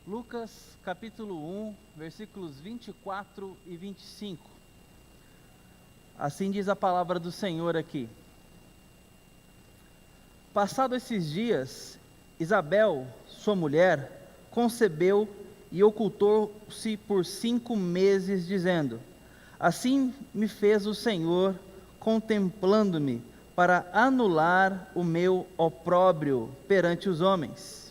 Lucas capítulo 1, versículos 24 e 25. Assim diz a palavra do Senhor aqui. Passado esses dias, Isabel, sua mulher, concebeu e ocultou-se por 5 meses, dizendo: Assim me fez o Senhor, contemplando-me, para anular o meu opróbrio perante os homens.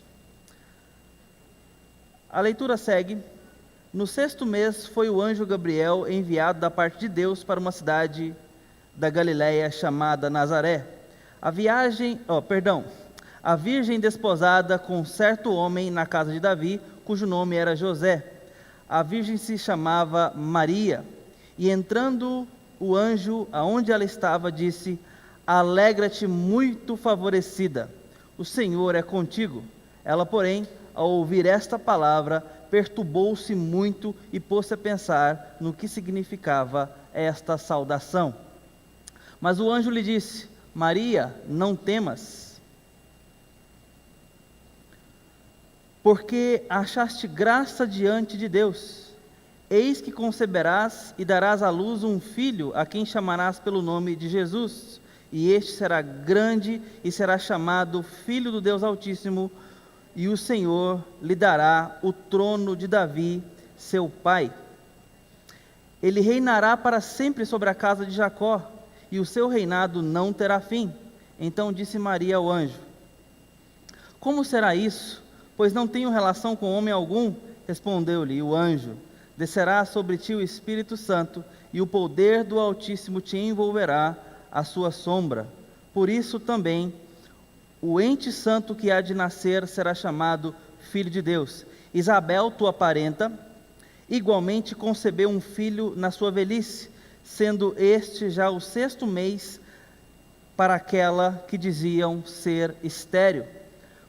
A leitura segue. No 6º mês foi o anjo Gabriel enviado da parte de Deus para uma cidade da Galiléia chamada Nazaré. A virgem desposada com certo homem na casa de Davi, cujo nome era José. A virgem se chamava Maria. E entrando o anjo aonde ela estava, disse: Alegra-te, muito favorecida, o Senhor é contigo. Ela, porém, ao ouvir esta palavra, perturbou-se muito e pôs-se a pensar no que significava esta saudação. Mas o anjo lhe disse: Maria, não temas, porque achaste graça diante de Deus. Eis que conceberás e darás à luz um filho, a quem chamarás pelo nome de Jesus. E este será grande e será chamado Filho do Deus Altíssimo. E o Senhor lhe dará o trono de Davi, seu pai. Ele reinará para sempre sobre a casa de Jacó, e o seu reinado não terá fim. Então disse Maria ao anjo: Como será isso? Pois não tenho relação com homem algum. Respondeu-lhe o anjo: Descerá sobre ti o Espírito Santo, e o poder do Altíssimo te envolverá à sua sombra. Por isso também o ente santo que há de nascer será chamado Filho de Deus. Isabel, tua parenta, igualmente concebeu um filho na sua velhice, sendo este já o 6º mês para aquela que diziam ser estéril.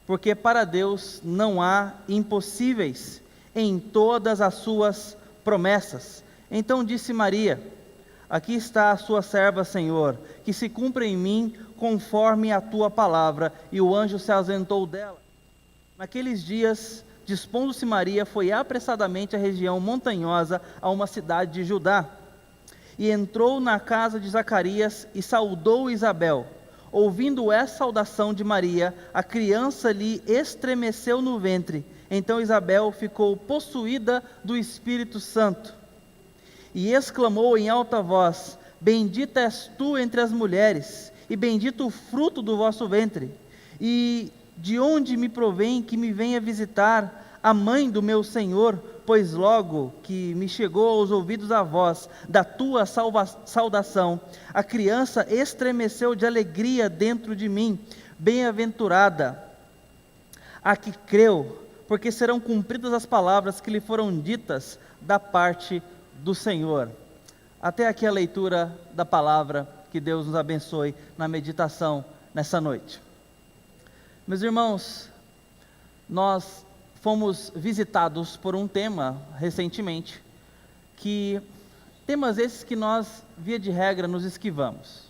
Porque para Deus não há impossíveis em todas as suas promessas. Então disse Maria: Aqui está a sua serva, Senhor, que se cumpra em mim conforme a tua palavra. E o anjo se ausentou dela. Naqueles dias, dispondo-se Maria, foi apressadamente à região montanhosa, a uma cidade de Judá. E entrou na casa de Zacarias e saudou Isabel. Ouvindo essa saudação de Maria, a criança lhe estremeceu no ventre. Então Isabel ficou possuída do Espírito Santo. E exclamou em alta voz: Bendita és tu entre as mulheres, e bendito o fruto do vosso ventre. E de onde me provém que me venha visitar a mãe do meu Senhor? Pois logo que me chegou aos ouvidos a voz da tua saudação, a criança estremeceu de alegria dentro de mim. Bem-aventurada a que creu, porque serão cumpridas as palavras que lhe foram ditas da parte do Senhor. Até aqui a leitura da palavra. Que Deus nos abençoe na meditação nessa noite. Meus irmãos, nós fomos visitados por um tema recentemente, temas esses que nós, via de regra, nos esquivamos.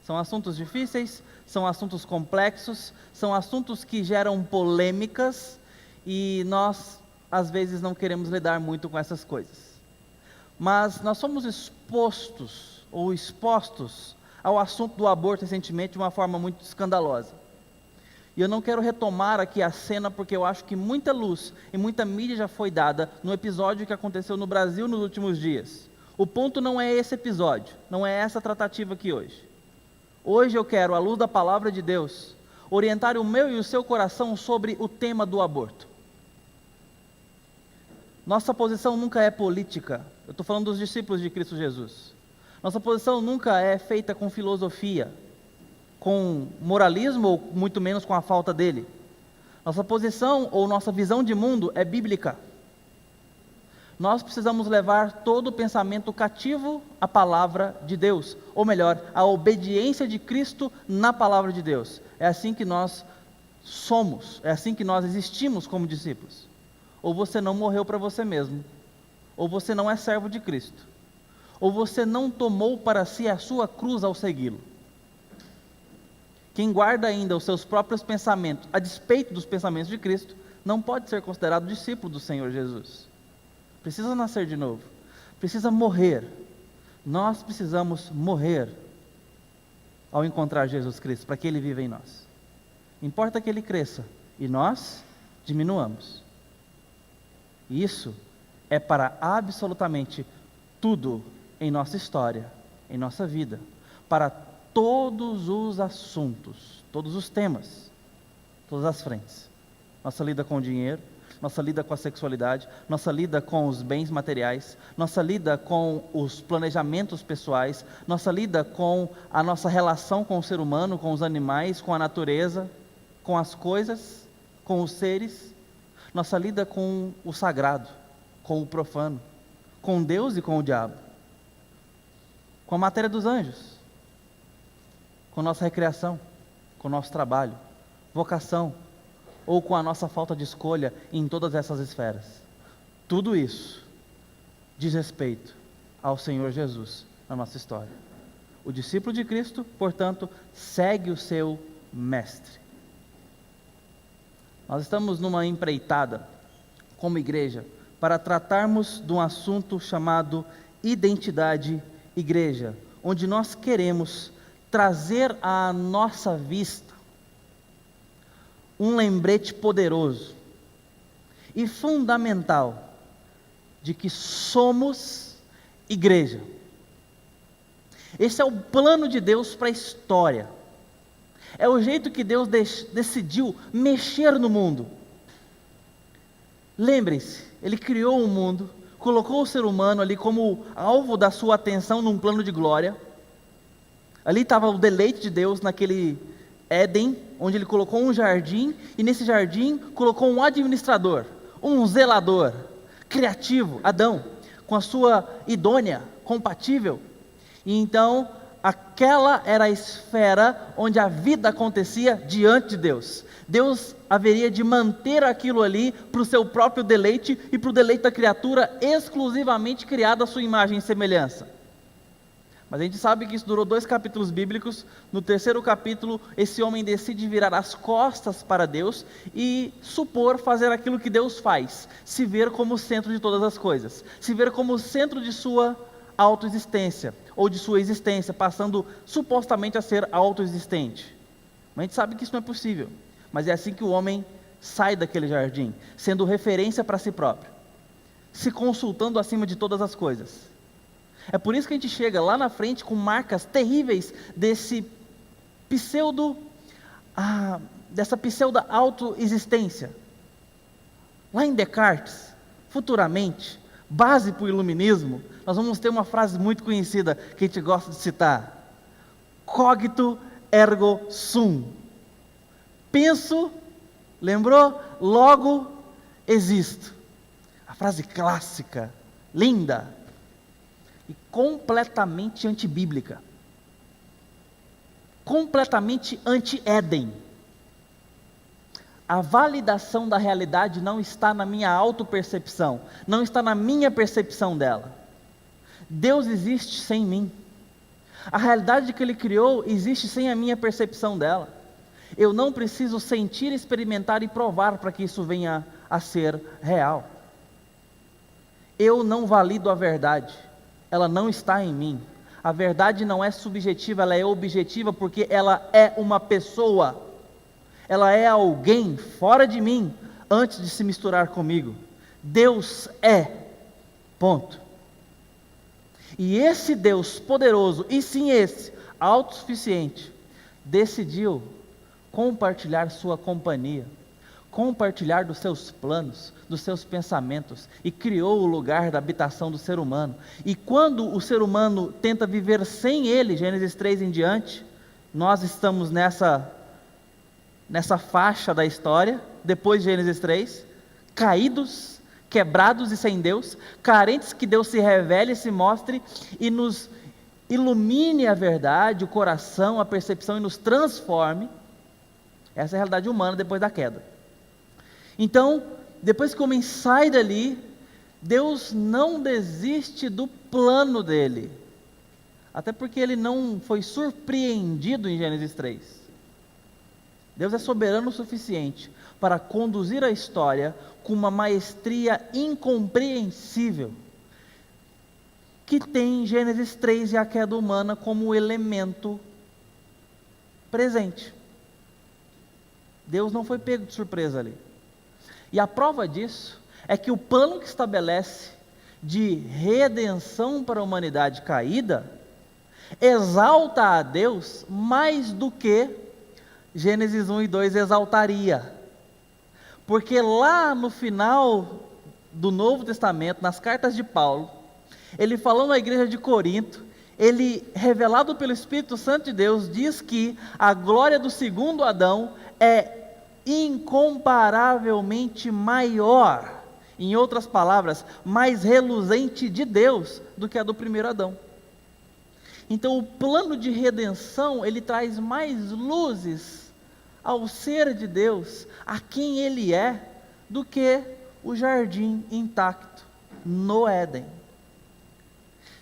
São assuntos difíceis, são assuntos complexos, são assuntos que geram polêmicas e nós, às vezes, não queremos lidar muito com essas coisas. Mas nós somos expostos ao assunto do aborto recentemente de uma forma muito escandalosa. E eu não quero retomar aqui a cena, porque eu acho que muita luz e muita mídia já foi dada no episódio que aconteceu no Brasil nos últimos dias. O ponto não é esse episódio, não é essa tratativa aqui hoje. Hoje eu quero, à luz da palavra de Deus, orientar o meu e o seu coração sobre o tema do aborto. Nossa posição nunca é política. Eu estou falando dos discípulos de Cristo Jesus. Nossa posição nunca é feita com filosofia, com moralismo ou muito menos com a falta dele. Nossa posição ou nossa visão de mundo é bíblica. Nós precisamos levar todo o pensamento cativo à palavra de Deus, ou melhor, à obediência de Cristo na palavra de Deus. É assim que nós somos, é assim que nós existimos como discípulos. Ou você não morreu para você mesmo, ou você não é servo de Cristo, ou você não tomou para si a sua cruz ao segui-lo. Quem guarda ainda os seus próprios pensamentos, a despeito dos pensamentos de Cristo, não pode ser considerado discípulo do Senhor Jesus. Precisa nascer de novo, precisa morrer. Nós precisamos morrer ao encontrar Jesus Cristo, para que Ele viva em nós. Importa que Ele cresça e nós diminuamos. Isso é para absolutamente tudo em nossa história, em nossa vida, para todos os assuntos, todos os temas, todas as frentes. Nossa lida com o dinheiro, nossa lida com a sexualidade, nossa lida com os bens materiais, nossa lida com os planejamentos pessoais, nossa lida com a nossa relação com o ser humano, com os animais, com a natureza, com as coisas, com os seres, nossa lida com o sagrado, com o profano, com Deus e com o diabo, com a matéria dos anjos, com nossa recreação, com o nosso trabalho, vocação, ou com a nossa falta de escolha em todas essas esferas. Tudo isso diz respeito ao Senhor Jesus na nossa história. O discípulo de Cristo, portanto, segue o seu mestre. Nós estamos numa empreitada, como igreja, para tratarmos de um assunto chamado identidade igreja, onde nós queremos trazer à nossa vista um lembrete poderoso e fundamental de que somos igreja. Esse é o plano de Deus para a história. É o jeito que Deus decidiu mexer no mundo. Lembre-se, Ele criou o mundo, colocou o ser humano ali como alvo da sua atenção num plano de glória. Ali estava o deleite de Deus naquele Éden, onde Ele colocou um jardim, e nesse jardim colocou um administrador, um zelador, criativo, Adão, com a sua idônea, compatível. E então, aquela era a esfera onde a vida acontecia diante de Deus. Deus haveria de manter aquilo ali para o seu próprio deleite e para o deleite da criatura exclusivamente criada à sua imagem e semelhança. Mas a gente sabe que isso durou 2 capítulos bíblicos. No 3º capítulo, esse homem decide virar as costas para Deus e supor fazer aquilo que Deus faz, se ver como o centro de todas as coisas, se ver como o centro de sua autoexistência, ou de sua existência, passando supostamente a ser autoexistente. Mas a gente sabe que isso não é possível. Mas é assim que o homem sai daquele jardim, sendo referência para si próprio, se consultando acima de todas as coisas. É por isso que a gente chega lá na frente com marcas terríveis dessa pseudo autoexistência. Lá em Descartes, futuramente, base para o iluminismo, nós vamos ter uma frase muito conhecida que a gente gosta de citar: cogito ergo sum. Penso, lembrou? Logo existo. A frase clássica, linda e completamente antibíblica, completamente anti-Éden. A validação da realidade não está na minha autopercepção, não está na minha percepção dela. Deus existe sem mim. A realidade que Ele criou existe sem a minha percepção dela. Eu não preciso sentir, experimentar e provar para que isso venha a ser real. Eu não valido a verdade, ela não está em mim. A verdade não é subjetiva, ela é objetiva, porque ela é uma pessoa. Ela é alguém fora de mim, antes de se misturar comigo. Deus é, ponto. E esse Deus poderoso, e sim esse, autossuficiente, decidiu compartilhar sua companhia, compartilhar dos seus planos, dos seus pensamentos, e criou o lugar da habitação do ser humano. E quando o ser humano tenta viver sem Ele, Gênesis 3 em diante, nós estamos nessa faixa da história, depois de Gênesis 3, caídos, quebrados e sem Deus, carentes que Deus se revele, se mostre e nos ilumine a verdade, o coração, a percepção e nos transforme. Essa é a realidade humana depois da queda. Então, depois que o homem sai dali, Deus não desiste do plano dele, até porque ele não foi surpreendido em Gênesis 3. Deus é soberano o suficiente para conduzir a história com uma maestria incompreensível, que tem Gênesis 3 e a queda humana como elemento presente. Deus não foi pego de surpresa ali. E a prova disso é que o plano que estabelece de redenção para a humanidade caída exalta a Deus mais do que Gênesis 1 e 2 exaltaria. Porque lá no final do Novo Testamento, nas cartas de Paulo, ele falando à igreja de Corinto, ele, revelado pelo Espírito Santo de Deus, diz que a glória do segundo Adão é incomparavelmente maior, em outras palavras, mais reluzente de Deus do que a do primeiro Adão. Então o plano de redenção, ele traz mais luzes ao ser de Deus, a quem ele é, do que o jardim intacto no Éden.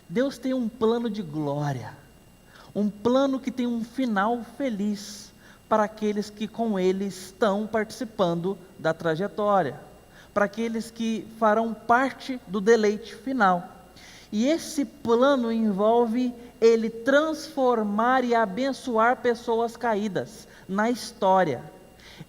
Deus tem um plano de glória, um plano que tem um final feliz para aqueles que com ele estão participando da trajetória, para aqueles que farão parte do deleite final. E esse plano envolve ele transformar e abençoar pessoas caídas na história,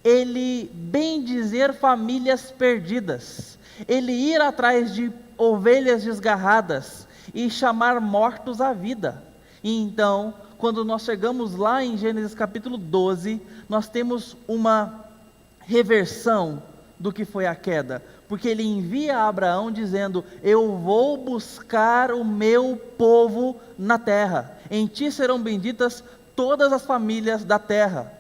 ele bendizer famílias perdidas, ele ir atrás de ovelhas desgarradas e chamar mortos à vida. E então, quando nós chegamos lá em Gênesis capítulo 12, nós temos uma reversão do que foi a queda, porque ele envia a Abraão dizendo: eu vou buscar o meu povo na terra, em ti serão benditas todas as famílias da terra.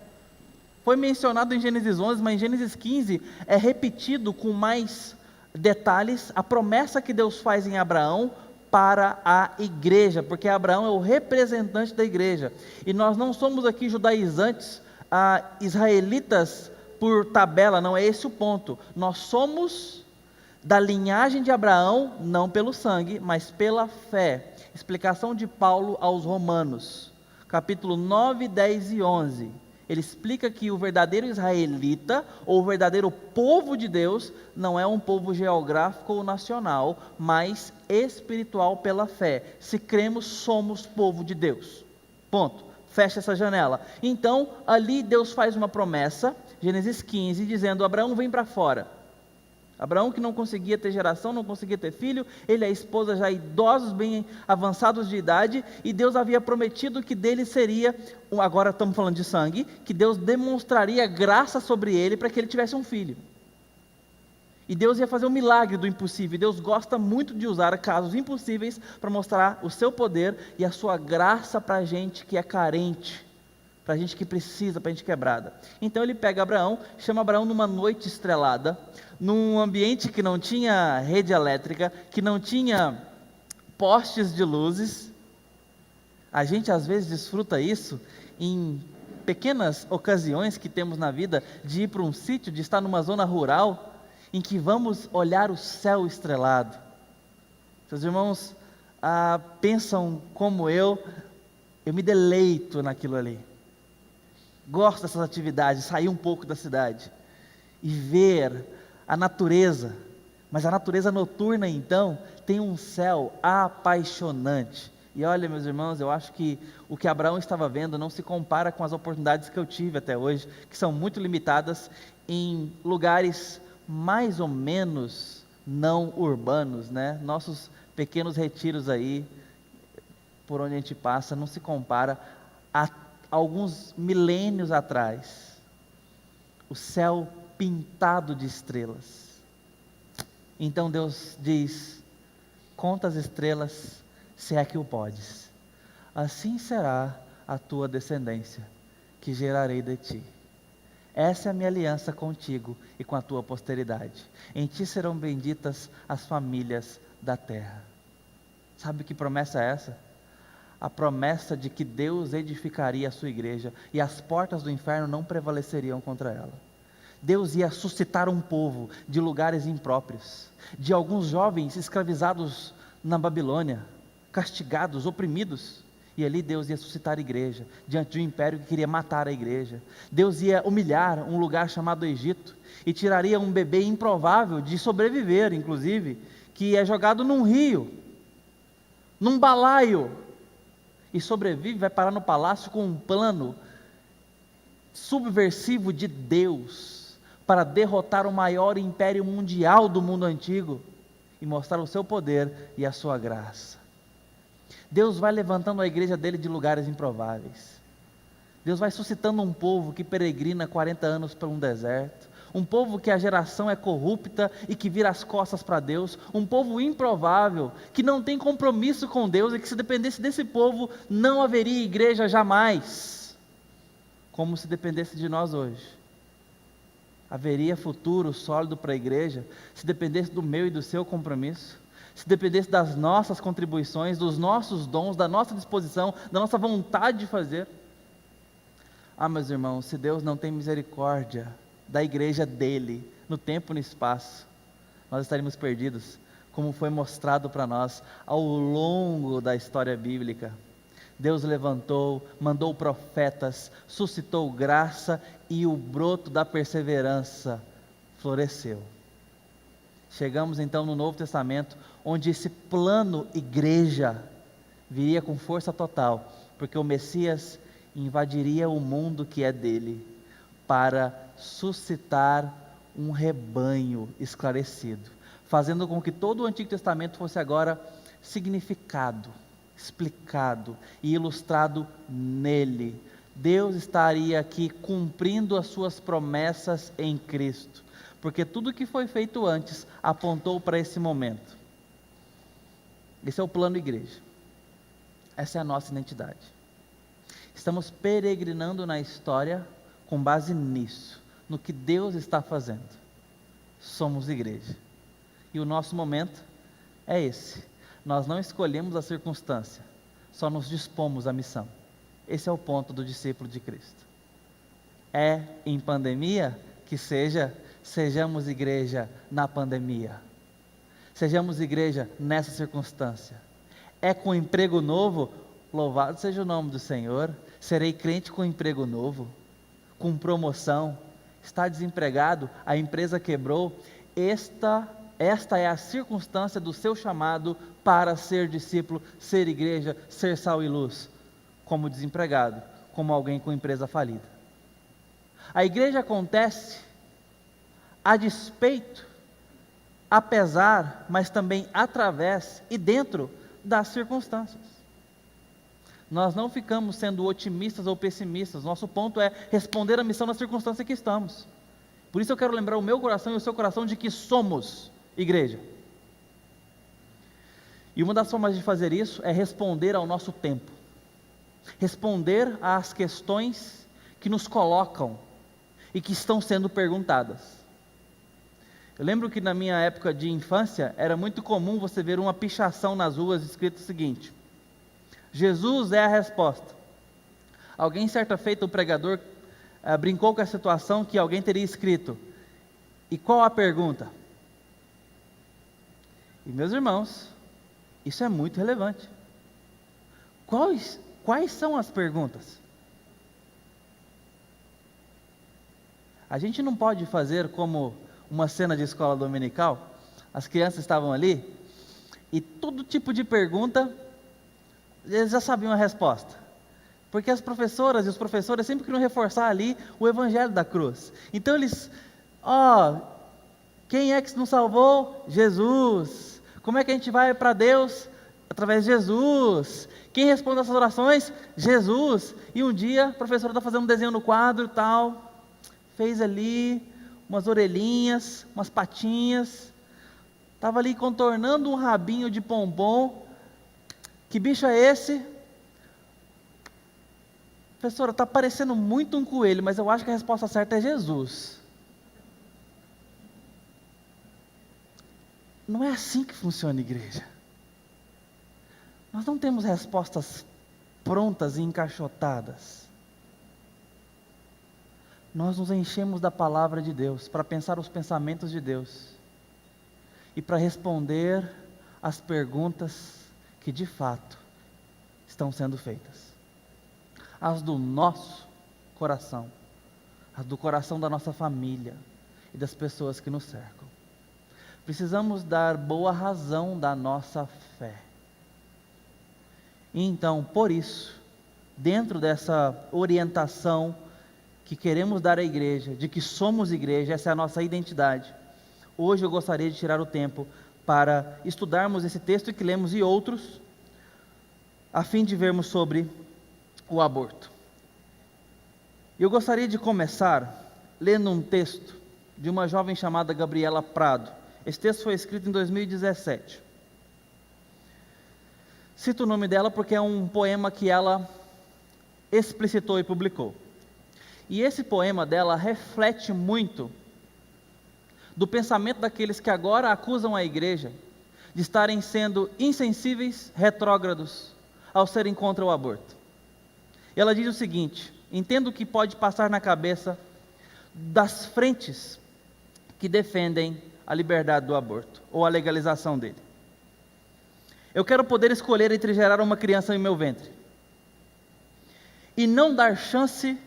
Foi mencionado em Gênesis 11, mas em Gênesis 15 é repetido com mais detalhes a promessa que Deus faz em Abraão para a igreja, porque Abraão é o representante da igreja, e nós não somos aqui judaizantes, israelitas por tabela, não é esse o ponto. Nós somos da linhagem de Abraão, não pelo sangue, mas pela fé. Explicação de Paulo aos Romanos, capítulo 9, 10 e 11. Ele explica que o verdadeiro israelita, ou o verdadeiro povo de Deus, não é um povo geográfico ou nacional, mas espiritual pela fé. Se cremos, somos povo de Deus. Ponto. Fecha essa janela. Então, ali Deus faz uma promessa, Gênesis 15, dizendo: Abraão, vem para fora. Abraão, que não conseguia ter geração, não conseguia ter filho, ele e a esposa já idosos, bem avançados de idade, e Deus havia prometido que dele seria, agora estamos falando de sangue, que Deus demonstraria graça sobre ele para que ele tivesse um filho. E Deus ia fazer um milagre do impossível. Deus gosta muito de usar casos impossíveis para mostrar o seu poder e a sua graça para a gente que é carente, para a gente que precisa, para a gente quebrada. Então ele pega Abraão, chama Abraão numa noite estrelada, num ambiente que não tinha rede elétrica, que não tinha postes de luzes. A gente às vezes desfruta isso em pequenas ocasiões que temos na vida, de ir para um sítio, de estar numa zona rural, em que vamos olhar o céu estrelado. Seus irmãos pensam como eu me deleito naquilo ali. Gosto dessas atividades, sair um pouco da cidade e ver a natureza, mas a natureza noturna então tem um céu apaixonante. E olha, meus irmãos, eu acho que o que Abraão estava vendo não se compara com as oportunidades que eu tive até hoje, que são muito limitadas em lugares mais ou menos não urbanos, né? Nossos pequenos retiros aí, por onde a gente passa, não se compara a alguns milênios atrás, o céu pintado de estrelas. Então Deus diz: conta as estrelas, se é que o podes, assim será a tua descendência, que gerarei de ti. Essa é a minha aliança contigo e com a tua posteridade. Em ti serão benditas as famílias da terra. Sabe que promessa é essa? A promessa de que Deus edificaria a sua igreja e as portas do inferno não prevaleceriam contra ela. Deus ia suscitar um povo de lugares impróprios, de alguns jovens escravizados na Babilônia, castigados, oprimidos, E ali Deus ia suscitar a igreja, diante de um império que queria matar a igreja. Deus ia humilhar um lugar chamado Egito, e tiraria um bebê improvável de sobreviver, inclusive, que é jogado num rio, num balaio, e sobrevive, vai parar no palácio com um plano subversivo de Deus, para derrotar o maior império mundial do mundo antigo, e mostrar o seu poder e a sua graça. Deus vai levantando a igreja dele de lugares improváveis. Deus vai suscitando um povo que peregrina 40 anos por um deserto, um povo que a geração é corrupta e que vira as costas para Deus, um povo improvável, que não tem compromisso com Deus, e que se dependesse desse povo, não haveria igreja jamais, como se dependesse de nós hoje. Haveria futuro sólido para a igreja, se dependesse do meu e do seu compromisso, se dependesse das nossas contribuições, dos nossos dons, da nossa disposição, da nossa vontade de fazer. Meus irmãos, se Deus não tem misericórdia da igreja dele, no tempo e no espaço, nós estaríamos perdidos, como foi mostrado para nós ao longo da história bíblica. Deus levantou, mandou profetas, suscitou graça, e o broto da perseverança floresceu. Chegamos então no Novo Testamento, onde esse plano igreja viria com força total, porque o Messias invadiria o mundo que é dele, para suscitar um rebanho esclarecido, fazendo com que todo o Antigo Testamento fosse agora significado, explicado e ilustrado nele. Deus estaria aqui cumprindo as suas promessas em Cristo, porque tudo que foi feito antes apontou para esse momento. Esse é o plano igreja, essa é a nossa identidade. Estamos peregrinando na história com base nisso, no que Deus está fazendo. Somos igreja, e o nosso momento é esse. Nós não escolhemos a circunstância, só nos dispomos à missão. Esse é o ponto do discípulo de Cristo. É em pandemia que sejamos igreja na pandemia. Sejamos igreja nessa circunstância. É com emprego novo, louvado seja o nome do Senhor. Serei crente com emprego novo, com promoção. Está desempregado, a empresa quebrou. Esta é a circunstância do seu chamado para ser discípulo, ser igreja, ser sal e luz. Como desempregado, como alguém com empresa falida. A igreja acontece a despeito, apesar, mas também através e dentro das circunstâncias. Nós não ficamos sendo otimistas ou pessimistas, nosso ponto é responder à missão na circunstância que estamos. Por isso eu quero lembrar o meu coração e o seu coração de que somos igreja. E uma das formas de fazer isso é responder ao nosso tempo. Responder às questões que nos colocam e que estão sendo perguntadas. Eu lembro que na minha época de infância era muito comum você ver uma pichação nas ruas escrito o seguinte: Jesus é a resposta. Alguém certa feita, o pregador brincou com a situação que alguém teria escrito: e qual a pergunta? E meus irmãos, isso é muito relevante. Quais são as perguntas? A gente não pode fazer como uma cena de escola dominical. As crianças estavam ali e todo tipo de pergunta eles já sabiam a resposta, porque as professoras e os professores sempre queriam reforçar ali o evangelho da cruz. Então eles, quem é que nos salvou? Jesus. Como é que a gente vai para Deus? Através de Jesus. Quem responde essas orações? Jesus. E um dia a professora está fazendo um desenho no quadro e tal, fez ali umas orelhinhas, umas patinhas, estava ali contornando um rabinho de pompom. Que bicho é esse? Professora, está parecendo muito um coelho, mas eu acho que a resposta certa é Jesus. Não é assim que funciona a igreja. Nós não temos respostas prontas e encaixotadas. Nós nos enchemos da palavra de Deus para pensar os pensamentos de Deus e para responder as perguntas que de fato estão sendo feitas. As do nosso coração, as do coração da nossa família e das pessoas que nos cercam. Precisamos dar boa razão da nossa fé. E então, por isso, dentro dessa orientação que queremos dar à igreja, de que somos igreja, essa é a nossa identidade, hoje eu gostaria de tirar o tempo para estudarmos esse texto que lemos e outros, a fim de vermos sobre o aborto. Eu gostaria de começar lendo um texto de uma jovem chamada Gabriela Prado. Esse texto foi escrito em 2017. Cito o nome dela porque é um poema que ela explicitou e publicou. E esse poema dela reflete muito do pensamento daqueles que agora acusam a igreja de estarem sendo insensíveis, retrógrados, ao serem contra o aborto. Ela diz o seguinte: entendo o que pode passar na cabeça das frentes que defendem a liberdade do aborto, ou a legalização dele. Eu quero poder escolher entre gerar uma criança em meu ventre e não dar chance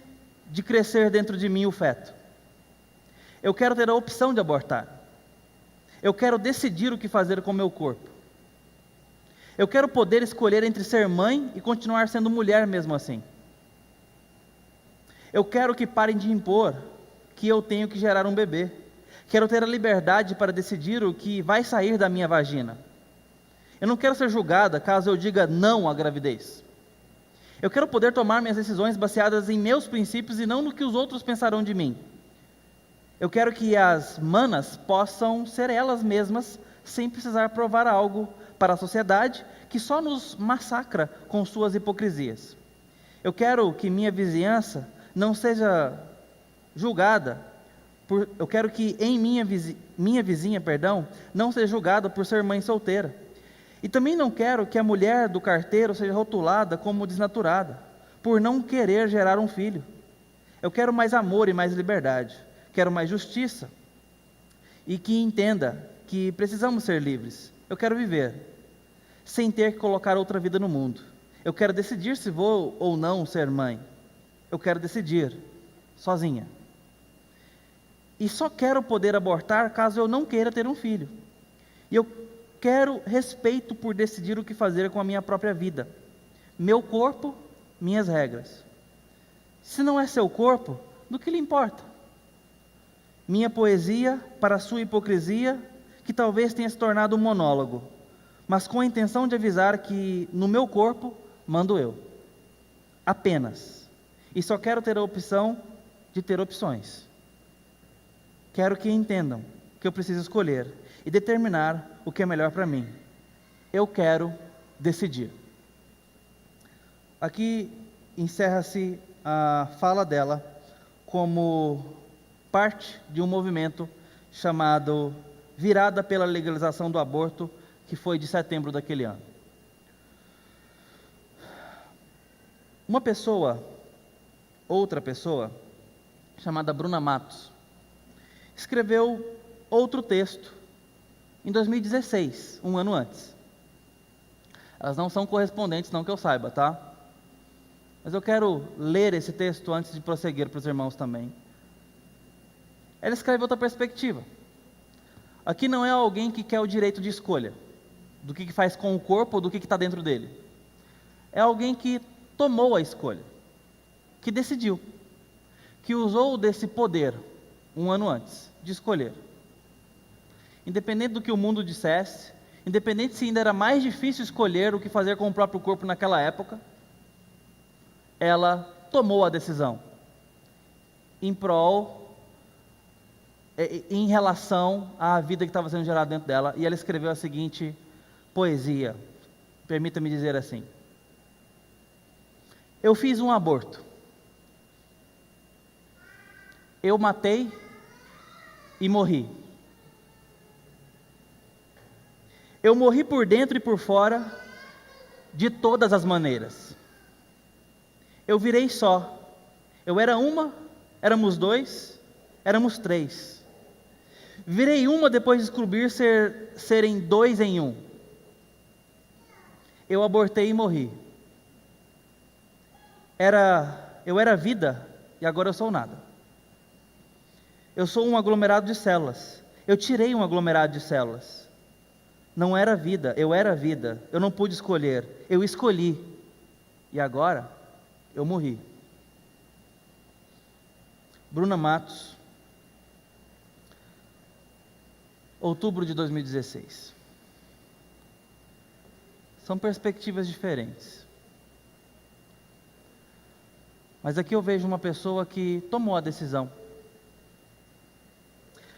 de crescer dentro de mim o feto. Eu quero ter a opção de abortar. Eu quero decidir o que fazer com o meu corpo. Eu quero poder escolher entre ser mãe e continuar sendo mulher mesmo assim. Eu quero que parem de impor que eu tenho que gerar um bebê. Quero ter a liberdade para decidir o que vai sair da minha vagina. Eu não quero ser julgada caso eu diga não à gravidez. Eu quero poder tomar minhas decisões baseadas em meus princípios e não no que os outros pensarão de mim. Eu quero que as manas possam ser elas mesmas, sem precisar provar algo para a sociedade que só nos massacra com suas hipocrisias. Eu quero que minha vizinhança não seja julgada, eu quero que em minha vizinha, não seja julgada por ser mãe solteira. E também não quero que a mulher do carteiro seja rotulada como desnaturada, por não querer gerar um filho. Eu quero mais amor e mais liberdade. Quero mais justiça. E que entenda que precisamos ser livres. Eu quero viver, sem ter que colocar outra vida no mundo. Eu quero decidir se vou ou não ser mãe. Eu quero decidir, sozinha. E só quero poder abortar caso eu não queira ter um filho. E eu quero respeito por decidir o que fazer com a minha própria vida. Meu corpo, minhas regras. Se não é seu corpo, do que lhe importa? Minha poesia para a sua hipocrisia, que talvez tenha se tornado um monólogo, mas com a intenção de avisar que no meu corpo mando eu. Apenas. E só quero ter a opção de ter opções. Quero que entendam que eu preciso escolher e determinar o que é melhor para mim. Eu quero decidir. Aqui encerra-se a fala dela como parte de um movimento chamado Virada pela Legalização do Aborto, que foi de setembro daquele ano. Outra pessoa, chamada Bruna Matos, escreveu outro texto em 2016, um ano antes. Elas não são correspondentes, não que eu saiba, tá? Mas eu quero ler esse texto antes de prosseguir para os irmãos também. Ela escreve outra perspectiva. Aqui não é alguém que quer o direito de escolha, do que faz com o corpo ou do que está dentro dele. É alguém que tomou a escolha, que decidiu, que usou desse poder, um ano antes, de escolher. Independente do que o mundo dissesse, independente se ainda era mais difícil escolher o que fazer com o próprio corpo naquela época, ela tomou a decisão em relação à vida que estava sendo gerada dentro dela, e ela escreveu a seguinte poesia, permita-me dizer assim: eu fiz um aborto, eu matei e morri. Eu morri por dentro e por fora, de todas as maneiras. Eu virei só. Eu era uma, éramos dois, éramos três. Virei uma depois de descobrir serem dois em um. Eu abortei e morri. eu era vida e agora eu sou nada. Eu sou um aglomerado de células. Eu tirei um aglomerado de células. Não era vida, eu era vida. Eu não pude escolher, eu escolhi. E agora eu morri. Bruna Matos, outubro de 2016. São perspectivas diferentes. Mas aqui eu vejo uma pessoa que tomou a decisão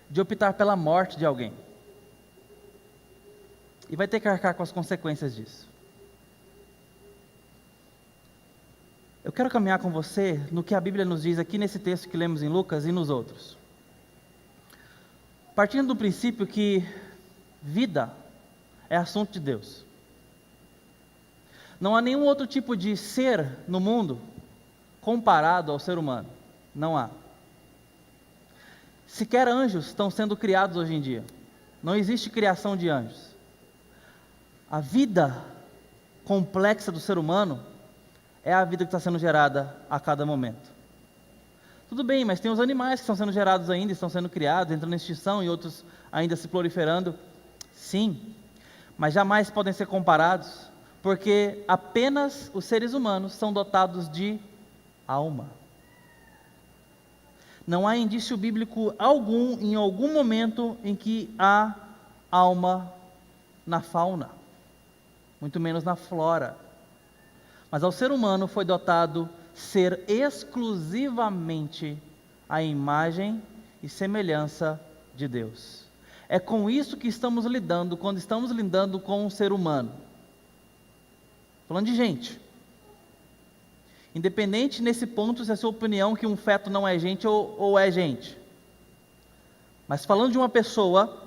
de optar pela morte de alguém. E vai ter que arcar com as consequências disso. Eu quero caminhar com você no que a Bíblia nos diz aqui nesse texto que lemos em Lucas e nos outros. Partindo do princípio que vida é assunto de Deus. Não há nenhum outro tipo de ser no mundo comparado ao ser humano. Não há. Sequer anjos estão sendo criados hoje em dia. Não existe criação de anjos. A vida complexa do ser humano é a vida que está sendo gerada a cada momento. Tudo bem, mas tem os animais que estão sendo gerados ainda, estão sendo criados, entrando em extinção e outros ainda se proliferando. Sim, mas jamais podem ser comparados, porque apenas os seres humanos são dotados de alma. Não há indício bíblico algum, em algum momento, em que há alma na fauna, muito menos na flora. Mas ao ser humano foi dotado ser exclusivamente a imagem e semelhança de Deus. É com isso que estamos lidando quando estamos lidando com um ser humano. Falando de gente. Independente nesse ponto se é a sua opinião que um feto não é gente ou é gente. Mas falando de uma pessoa,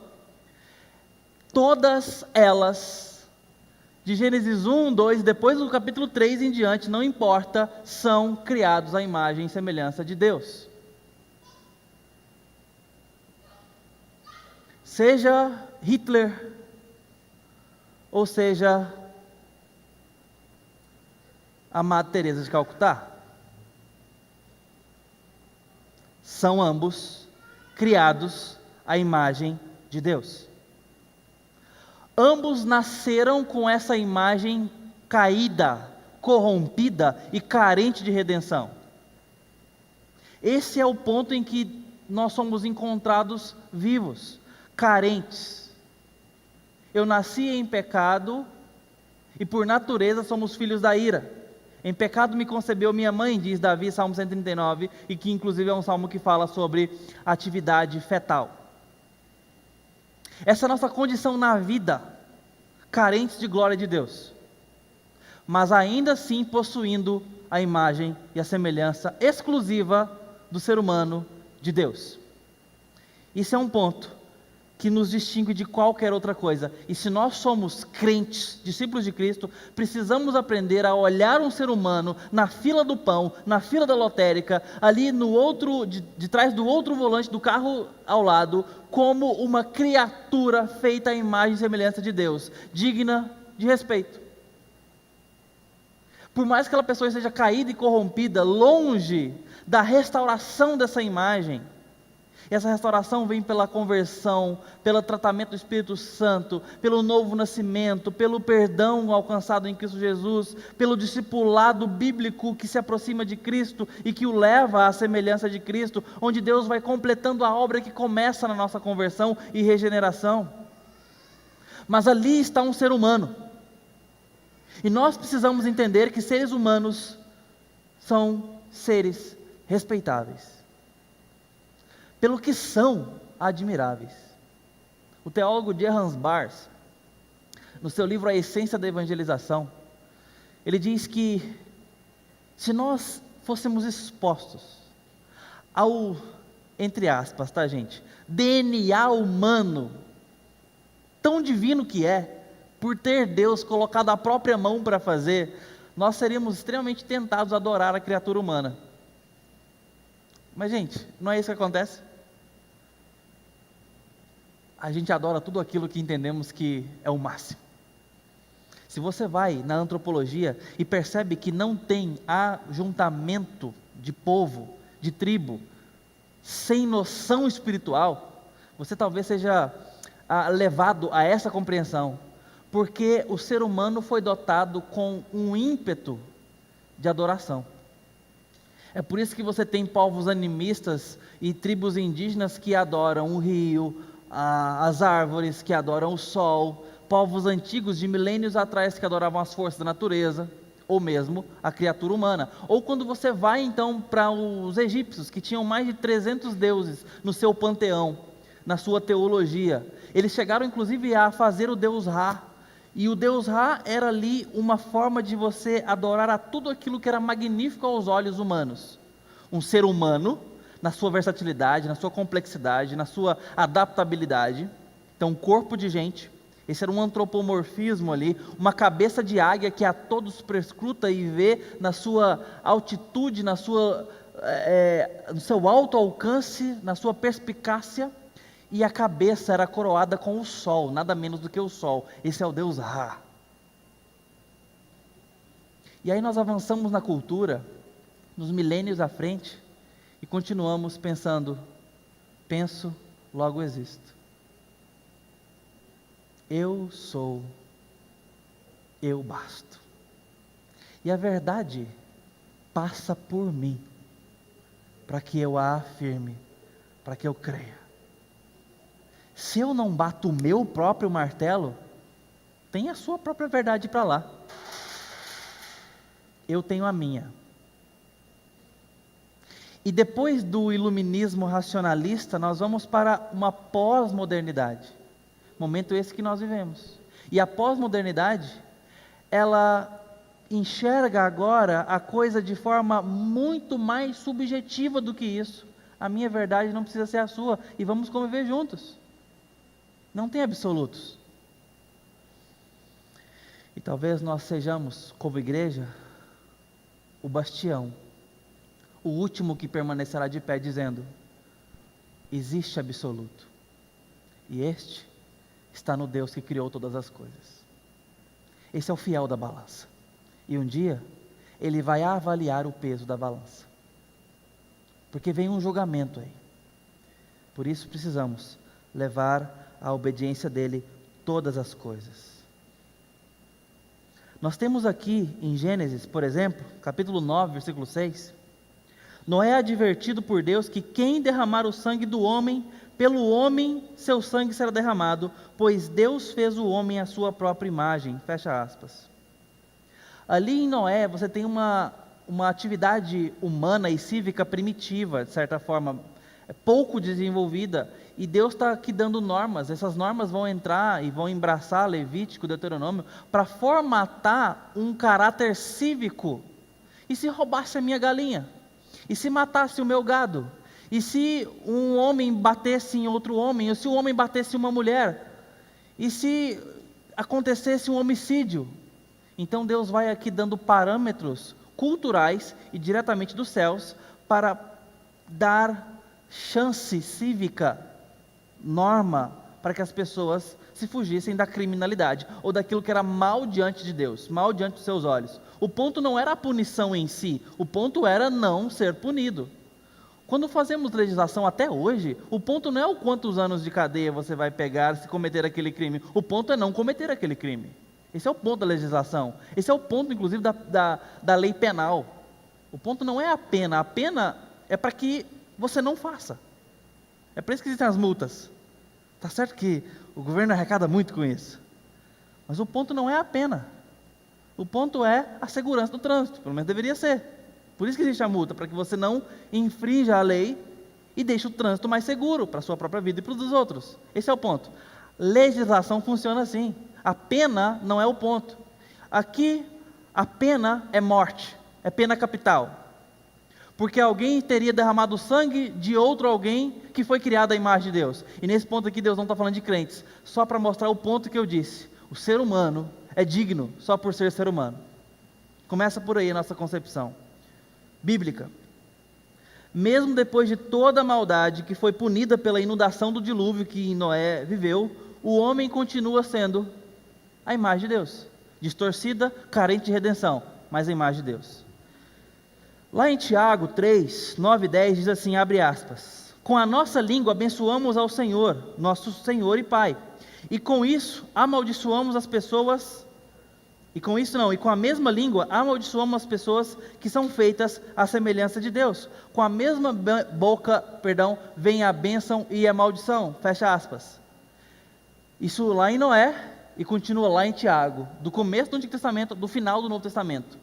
todas elas, de Gênesis 1, 2, depois do capítulo 3 em diante, não importa, são criados à imagem e semelhança de Deus. Seja Hitler, ou seja a Madre Teresa de Calcutá, são ambos criados à imagem de Deus. Ambos nasceram com essa imagem caída, corrompida e carente de redenção. Esse é o ponto em que nós somos encontrados vivos, carentes. Eu nasci em pecado e por natureza somos filhos da ira. Em pecado me concebeu minha mãe, diz Davi, Salmo 139, e que inclusive é um salmo que fala sobre atividade fetal. Essa é a nossa condição na vida, carentes de glória de Deus, mas ainda assim possuindo a imagem e a semelhança exclusiva do ser humano de Deus. Isso é um ponto que nos distingue de qualquer outra coisa. E se nós somos crentes, discípulos de Cristo, precisamos aprender a olhar um ser humano na fila do pão, na fila da lotérica, ali no outro, de trás do outro volante do carro ao lado, como uma criatura feita à imagem e semelhança de Deus, digna de respeito. Por mais que aquela pessoa esteja caída e corrompida, longe da restauração dessa imagem, e essa restauração vem pela conversão, pelo tratamento do Espírito Santo, pelo novo nascimento, pelo perdão alcançado em Cristo Jesus, pelo discipulado bíblico que se aproxima de Cristo e que o leva à semelhança de Cristo, onde Deus vai completando a obra que começa na nossa conversão e regeneração. Mas ali está um ser humano. E nós precisamos entender que seres humanos são seres respeitáveis, pelo que são admiráveis. O teólogo Gerhard Bars, no seu livro A Essência da Evangelização, ele diz que se nós fôssemos expostos ao, entre aspas, tá gente, DNA humano, tão divino que é, por ter Deus colocado a própria mão para fazer, nós seríamos extremamente tentados a adorar a criatura humana. Mas gente, não é isso que acontece? A gente adora tudo aquilo que entendemos que é o máximo. Se você vai na antropologia e percebe que não tem ajuntamento de povo, de tribo, sem noção espiritual, você talvez seja levado a essa compreensão, porque o ser humano foi dotado com um ímpeto de adoração. É por isso que você tem povos animistas e tribos indígenas que adoram o rio, as árvores, que adoram o sol, povos antigos de milênios atrás que adoravam as forças da natureza, ou mesmo a criatura humana. Ou quando você vai então para os egípcios, que tinham mais de 300 deuses no seu panteão, na sua teologia. Eles chegaram inclusive a fazer o deus Ra, e o deus Ra era ali uma forma de você adorar a tudo aquilo que era magnífico aos olhos humanos. Um ser humano, na sua versatilidade, na sua complexidade, na sua adaptabilidade. Então, um corpo de gente, esse era um antropomorfismo ali, uma cabeça de águia que a todos prescruta e vê na sua altitude, no seu alto alcance, na sua perspicácia. E a cabeça era coroada com o sol, nada menos do que o sol. Esse é o deus Ra. E aí nós avançamos na cultura, nos milênios à frente, e continuamos pensando: penso, logo existo. Eu sou, eu basto. E a verdade passa por mim, para que eu a afirme, para que eu creia. Se eu não bato o meu próprio martelo, tem a sua própria verdade para lá. Eu tenho a minha. E depois do iluminismo racionalista, nós vamos para uma pós-modernidade. Momento esse que nós vivemos. E a pós-modernidade, ela enxerga agora a coisa de forma muito mais subjetiva do que isso. A minha verdade não precisa ser a sua, e vamos conviver juntos. Não tem absolutos. E talvez nós sejamos, como igreja, o bastião, o último que permanecerá de pé, dizendo: existe absoluto, e este está no Deus que criou todas as coisas. Esse é o fiel da balança, e um dia ele vai avaliar o peso da balança, porque vem um julgamento aí. Por isso precisamos levar a obediência dele todas as coisas. Nós temos aqui em Gênesis, por exemplo, capítulo 9, versículo 6, Noé é advertido por Deus que quem derramar o sangue do homem, pelo homem seu sangue será derramado, pois Deus fez o homem à sua própria imagem, fecha aspas. Ali em Noé você tem uma atividade humana e cívica primitiva, de certa forma, pouco desenvolvida, e Deus está aqui dando normas. Essas normas vão entrar e vão embraçar Levítico, Deuteronômio, para formatar um caráter cívico. E se roubasse a minha galinha? E se matasse o meu gado? E se um homem batesse em outro homem? Ou se o homem batesse uma mulher? E se acontecesse um homicídio? Então Deus vai aqui dando parâmetros culturais e diretamente dos céus para dar chance cívica, norma, para que as pessoas se fugissem da criminalidade, ou daquilo que era mal diante de Deus, mal diante dos seus olhos. O ponto não era a punição em si, o ponto era não ser punido. Quando fazemos legislação até hoje, o ponto não é o quantos anos de cadeia você vai pegar se cometer aquele crime, o ponto é não cometer aquele crime. Esse é o ponto da legislação, esse é o ponto inclusive da lei penal. O ponto não é a pena é para que você não faça. É por isso que existem as multas. Está certo que o governo arrecada muito com isso, mas o ponto não é a pena, o ponto é a segurança do trânsito, pelo menos deveria ser. Por isso que existe a multa, para que você não infrinja a lei e deixe o trânsito mais seguro para a sua própria vida e para os dos outros. Esse é o ponto. Legislação funciona assim. A pena não é o ponto. Aqui a pena é morte, é pena capital, porque alguém teria derramado o sangue de outro alguém que foi criado à imagem de Deus. E nesse ponto aqui Deus não está falando de crentes, só para mostrar o ponto que eu disse. O ser humano é digno só por ser ser humano. Começa por aí a nossa concepção bíblica. Mesmo depois de toda a maldade que foi punida pela inundação do dilúvio que Noé viveu, o homem continua sendo a imagem de Deus. distorcida, carente de redenção, mas a imagem de Deus. Lá em Tiago 3, 9 e 10 diz assim, abre aspas, com a nossa língua abençoamos ao Senhor, nosso Senhor e Pai, e com isso amaldiçoamos as pessoas, e com a mesma língua amaldiçoamos as pessoas que são feitas à semelhança de Deus. Com a mesma boca, vem a bênção e a maldição, fecha aspas. Isso lá em Noé e continua lá em Tiago, do começo do Antigo Testamento, do final do Novo Testamento.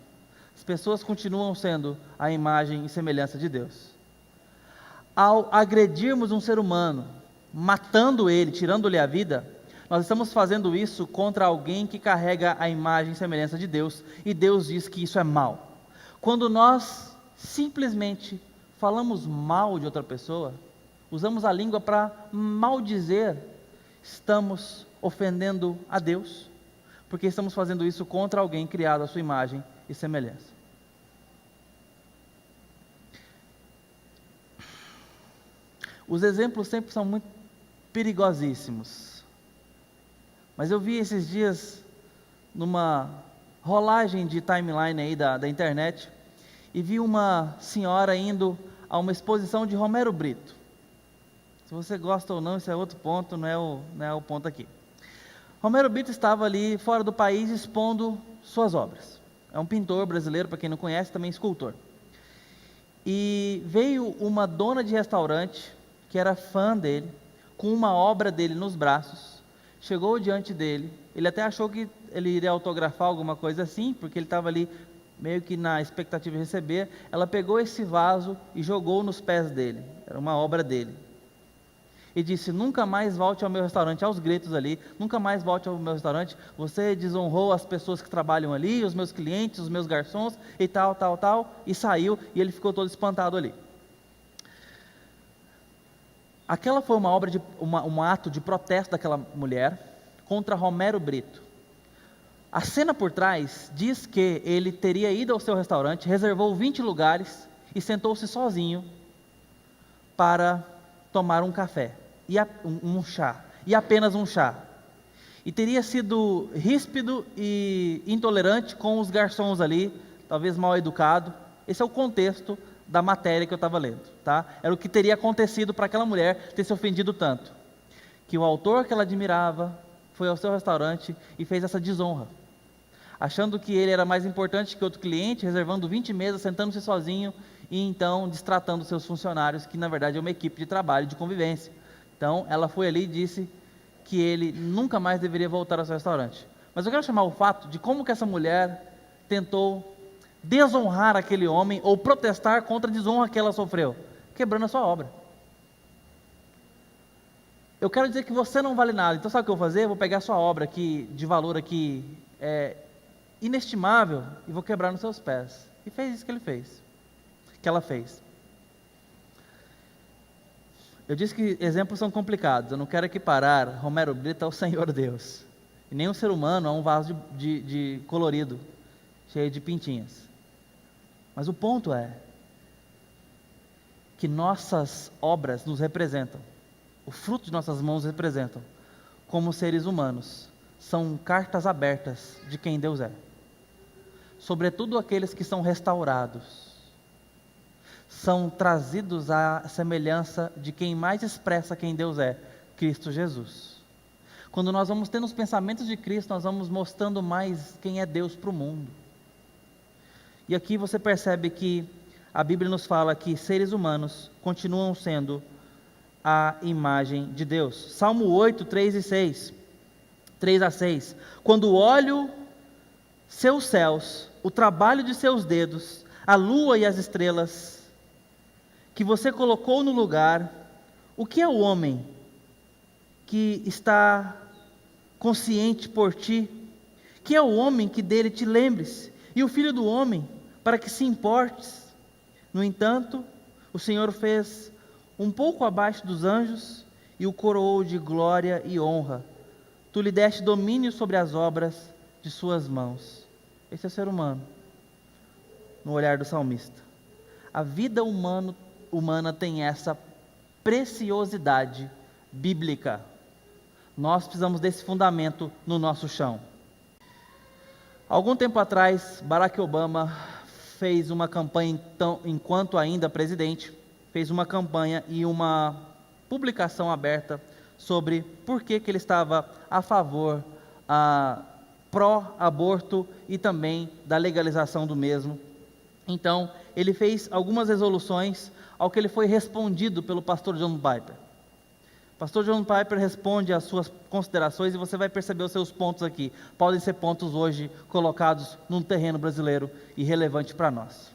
As pessoas continuam sendo a imagem e semelhança de Deus. Ao agredirmos um ser humano, matando ele, tirando-lhe a vida, nós estamos fazendo isso contra alguém que carrega a imagem e semelhança de Deus, e Deus diz que isso é mal. Quando nós simplesmente falamos mal de outra pessoa, usamos a língua para maldizer, estamos ofendendo a Deus, porque estamos fazendo isso contra alguém criado à sua imagem e semelhança. Os exemplos sempre são muito perigosíssimos. Mas eu vi esses dias, numa rolagem de timeline aí da internet, e vi uma senhora indo a uma exposição de Romero Brito. Se você gosta ou não, isso é outro ponto, não é o ponto aqui. Romero Brito estava ali fora do país expondo suas obras. É um pintor brasileiro, para quem não conhece, também escultor. E veio uma dona de restaurante, que era fã dele, com uma obra dele nos braços, chegou diante dele, ele até achou que ele iria autografar alguma coisa assim, porque ele estava ali meio que na expectativa de receber. Ela pegou esse vaso e jogou nos pés dele, era uma obra dele, e disse, nunca mais volte ao meu restaurante, aos gritos ali, nunca mais volte ao meu restaurante, você desonrou as pessoas que trabalham ali, os meus clientes, os meus garçons, e tal, e saiu, e ele ficou todo espantado ali. Aquela foi uma obra um ato de protesto daquela mulher contra Romero Brito. A cena por trás diz que ele teria ido ao seu restaurante, reservou 20 lugares e sentou-se sozinho para tomar um café, um chá, e apenas um chá. E teria sido ríspido e intolerante com os garçons ali, talvez mal educado. Esse é o contexto da matéria que eu estava lendo, tá? Era o que teria acontecido para aquela mulher ter se ofendido tanto, que o autor que ela admirava foi ao seu restaurante e fez essa desonra, achando que ele era mais importante que outro cliente, reservando 20 mesas, sentando-se sozinho e então destratando seus funcionários, que na verdade é uma equipe de trabalho, de convivência. Então ela foi ali e disse que ele nunca mais deveria voltar ao seu restaurante. Mas eu quero chamar o fato de como que essa mulher tentou desonrar aquele homem ou protestar contra a desonra que ela sofreu, quebrando a sua obra. Eu quero dizer que você não vale nada, então sabe o que eu vou fazer? Eu vou pegar a sua obra aqui, de valor aqui, inestimável, e vou quebrar nos seus pés. E fez isso que ela fez. Eu disse que exemplos são complicados, eu não quero equiparar Romero Brito ao Senhor Deus, e nem um ser humano a um vaso de colorido, cheio de pintinhas. Mas o ponto é que nossas obras nos representam, o fruto de nossas mãos representam, como seres humanos, são cartas abertas de quem Deus é. Sobretudo aqueles que são restaurados, são trazidos à semelhança de quem mais expressa quem Deus é, Cristo Jesus. Quando nós vamos tendo os pensamentos de Cristo, nós vamos mostrando mais quem é Deus para o mundo. E aqui você percebe que a Bíblia nos fala que seres humanos continuam sendo a imagem de Deus. Salmo 8, 3 a 6. Quando olho seus céus, o trabalho de seus dedos, a lua e as estrelas, que você colocou no lugar, o que é o homem que está consciente por ti? Que é o homem que dele te lembres? E o filho do homem, para que se importes? No entanto, o Senhor fez um pouco abaixo dos anjos e o coroou de glória e honra. Tu lhe deste domínio sobre as obras de suas mãos. Esse é o ser humano, no olhar do salmista. A vida humana tem essa preciosidade bíblica. Nós precisamos desse fundamento no nosso chão. Algum tempo atrás, Barack Obama fez uma campanha, então, enquanto ainda presidente, fez uma campanha e uma publicação aberta sobre por que ele estava a favor, pró-aborto e também da legalização do mesmo. Então, ele fez algumas resoluções, ao que ele foi respondido pelo pastor John Piper. O pastor John Piper responde às suas considerações e você vai perceber os seus pontos aqui. Podem ser pontos hoje colocados num terreno brasileiro e relevante para nós.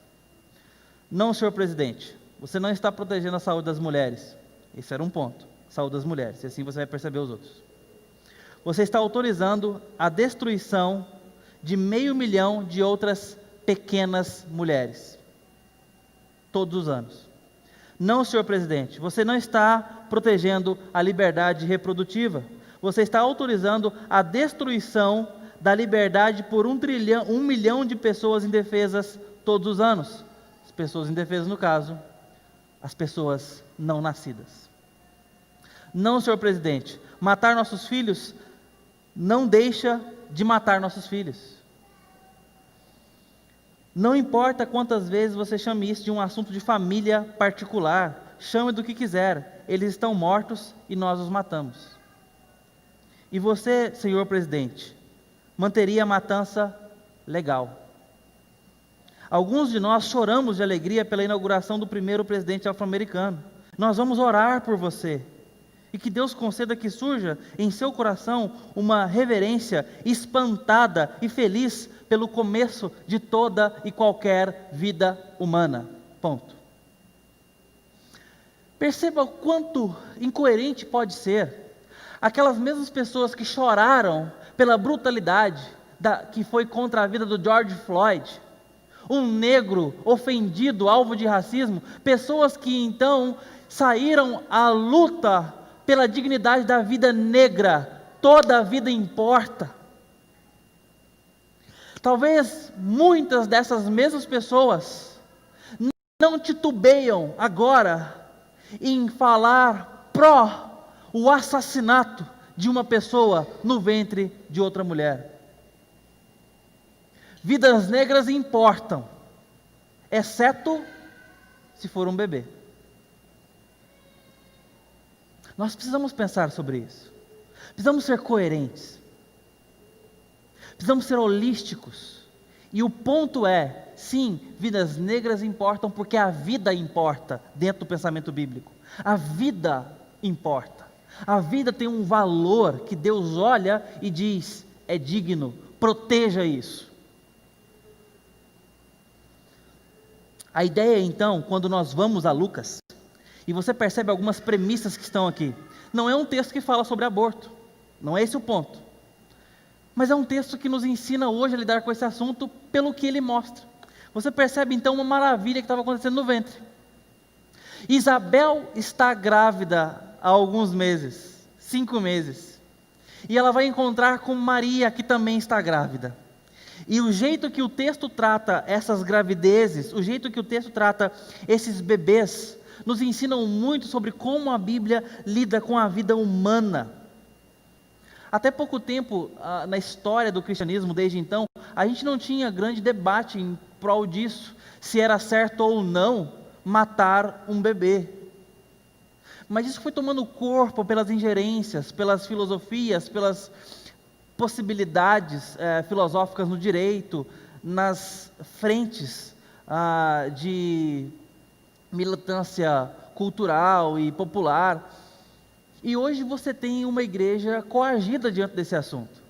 Não, senhor presidente, você não está protegendo a saúde das mulheres. Esse era um ponto, saúde das mulheres, e assim você vai perceber os outros. Você está autorizando a destruição de 500 mil de outras pequenas mulheres, todos os anos. Não, senhor presidente, você não está protegendo a liberdade reprodutiva. Você está autorizando a destruição da liberdade por 1 milhão de pessoas indefesas todos os anos. As pessoas indefesas, no caso, as pessoas não nascidas. Não, senhor presidente, matar nossos filhos não deixa de matar nossos filhos. Não importa quantas vezes você chame isso de um assunto de família particular, chame do que quiser, eles estão mortos e nós os matamos. E você, senhor presidente, manteria a matança legal. Alguns de nós choramos de alegria pela inauguração do primeiro presidente afro-americano. Nós vamos orar por você. E que Deus conceda que surja em seu coração uma reverência espantada e feliz pelo começo de toda e qualquer vida humana. Ponto. Perceba o quanto incoerente pode ser aquelas mesmas pessoas que choraram pela brutalidade que foi contra a vida do George Floyd, um negro ofendido, alvo de racismo, pessoas que então saíram à luta pela dignidade da vida negra. Toda a vida importa. Talvez muitas dessas mesmas pessoas não titubeiam agora em falar pró o assassinato de uma pessoa no ventre de outra mulher. Vidas negras importam, exceto se for um bebê. Nós precisamos pensar sobre isso. Precisamos ser coerentes. Precisamos ser holísticos. E o ponto é, sim, vidas negras importam porque a vida importa dentro do pensamento bíblico. A vida importa. A vida tem um valor que Deus olha e diz, é digno, proteja isso. A ideia então, quando nós vamos a Lucas, e você percebe algumas premissas que estão aqui, não é um texto que fala sobre aborto, não é esse o ponto, mas é um texto que nos ensina hoje a lidar com esse assunto pelo que ele mostra. Você percebe então uma maravilha que estava acontecendo no ventre. Isabel está grávida há alguns meses, 5 meses, e ela vai encontrar com Maria, que também está grávida. E o jeito que o texto trata essas gravidezes, o jeito que o texto trata esses bebês, nos ensinam muito sobre como a Bíblia lida com a vida humana. Até pouco tempo, na história do cristianismo, desde então, a gente não tinha grande debate em prol disso, se era certo ou não matar um bebê. Mas isso foi tomando corpo pelas ingerências, pelas filosofias, pelas possibilidades filosóficas no direito, nas frentes de militância cultural e popular. E hoje você tem uma igreja coagida diante desse assunto,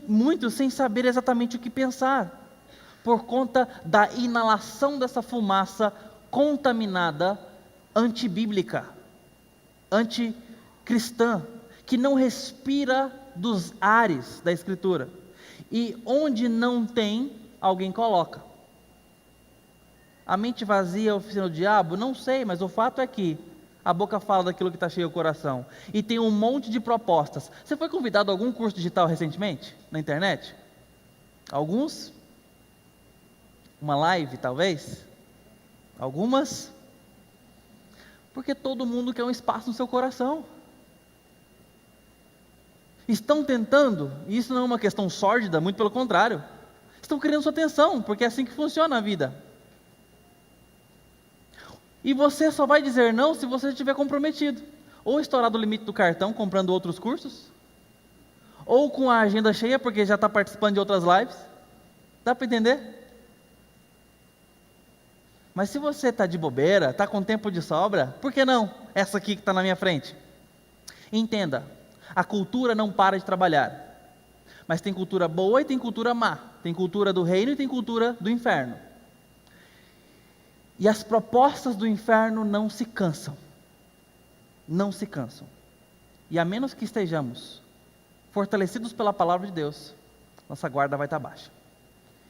muitos sem saber exatamente o que pensar, por conta da inalação dessa fumaça contaminada, antibíblica, anticristã, que não respira dos ares da Escritura, e onde não tem, alguém coloca. A mente vazia é a oficina do diabo? Não sei, mas o fato é que a boca fala daquilo que está cheio o coração. E tem um monte de propostas. Você foi convidado a algum curso digital recentemente? Na internet? Alguns? Uma live, talvez? Algumas? Porque todo mundo quer um espaço no seu coração. estão tentando, e isso não é uma questão sórdida, muito pelo contrário, estão querendo sua atenção, porque é assim que funciona a vida. E você só vai dizer não se você estiver comprometido, ou estourado o limite do cartão comprando outros cursos, ou com a agenda cheia porque já está participando de outras lives. Dá para entender? Mas se você está de bobeira, está com tempo de sobra, por que não essa aqui que está na minha frente? Entenda, a cultura não para de trabalhar, mas tem cultura boa e tem cultura má, tem cultura do reino e tem cultura do inferno. E as propostas do inferno não se cansam, não se cansam. E a menos que estejamos fortalecidos pela palavra de Deus, nossa guarda vai estar baixa.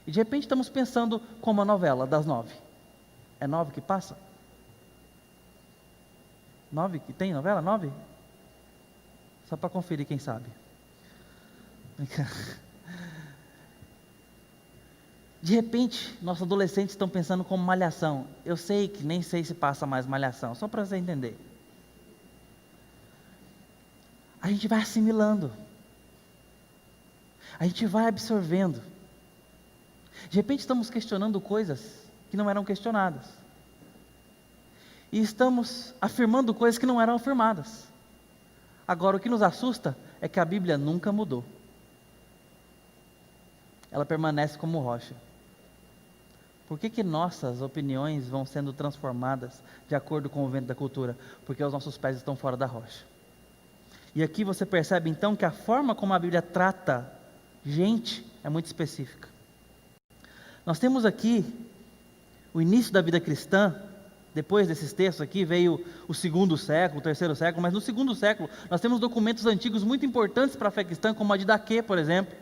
E de repente estamos pensando como a novela das 9. É 9 que passa? 9 que tem novela? 9? Só para conferir quem sabe. De repente, nossos adolescentes estão pensando como Malhação. Eu sei que nem sei se passa mais Malhação, só para você entender. A gente vai assimilando. A gente vai absorvendo. De repente estamos questionando coisas que não eram questionadas. E estamos afirmando coisas que não eram afirmadas. Agora, o que nos assusta é que a Bíblia nunca mudou. Ela permanece como rocha. Por que nossas opiniões vão sendo transformadas de acordo com o vento da cultura? Porque os nossos pés estão fora da rocha. E aqui você percebe então que a forma como a Bíblia trata gente é muito específica. Nós temos aqui o início da vida cristã. Depois desses textos aqui veio o segundo século, o terceiro século, mas no segundo século nós temos documentos antigos muito importantes para a fé cristã, como a de Daquê, por exemplo,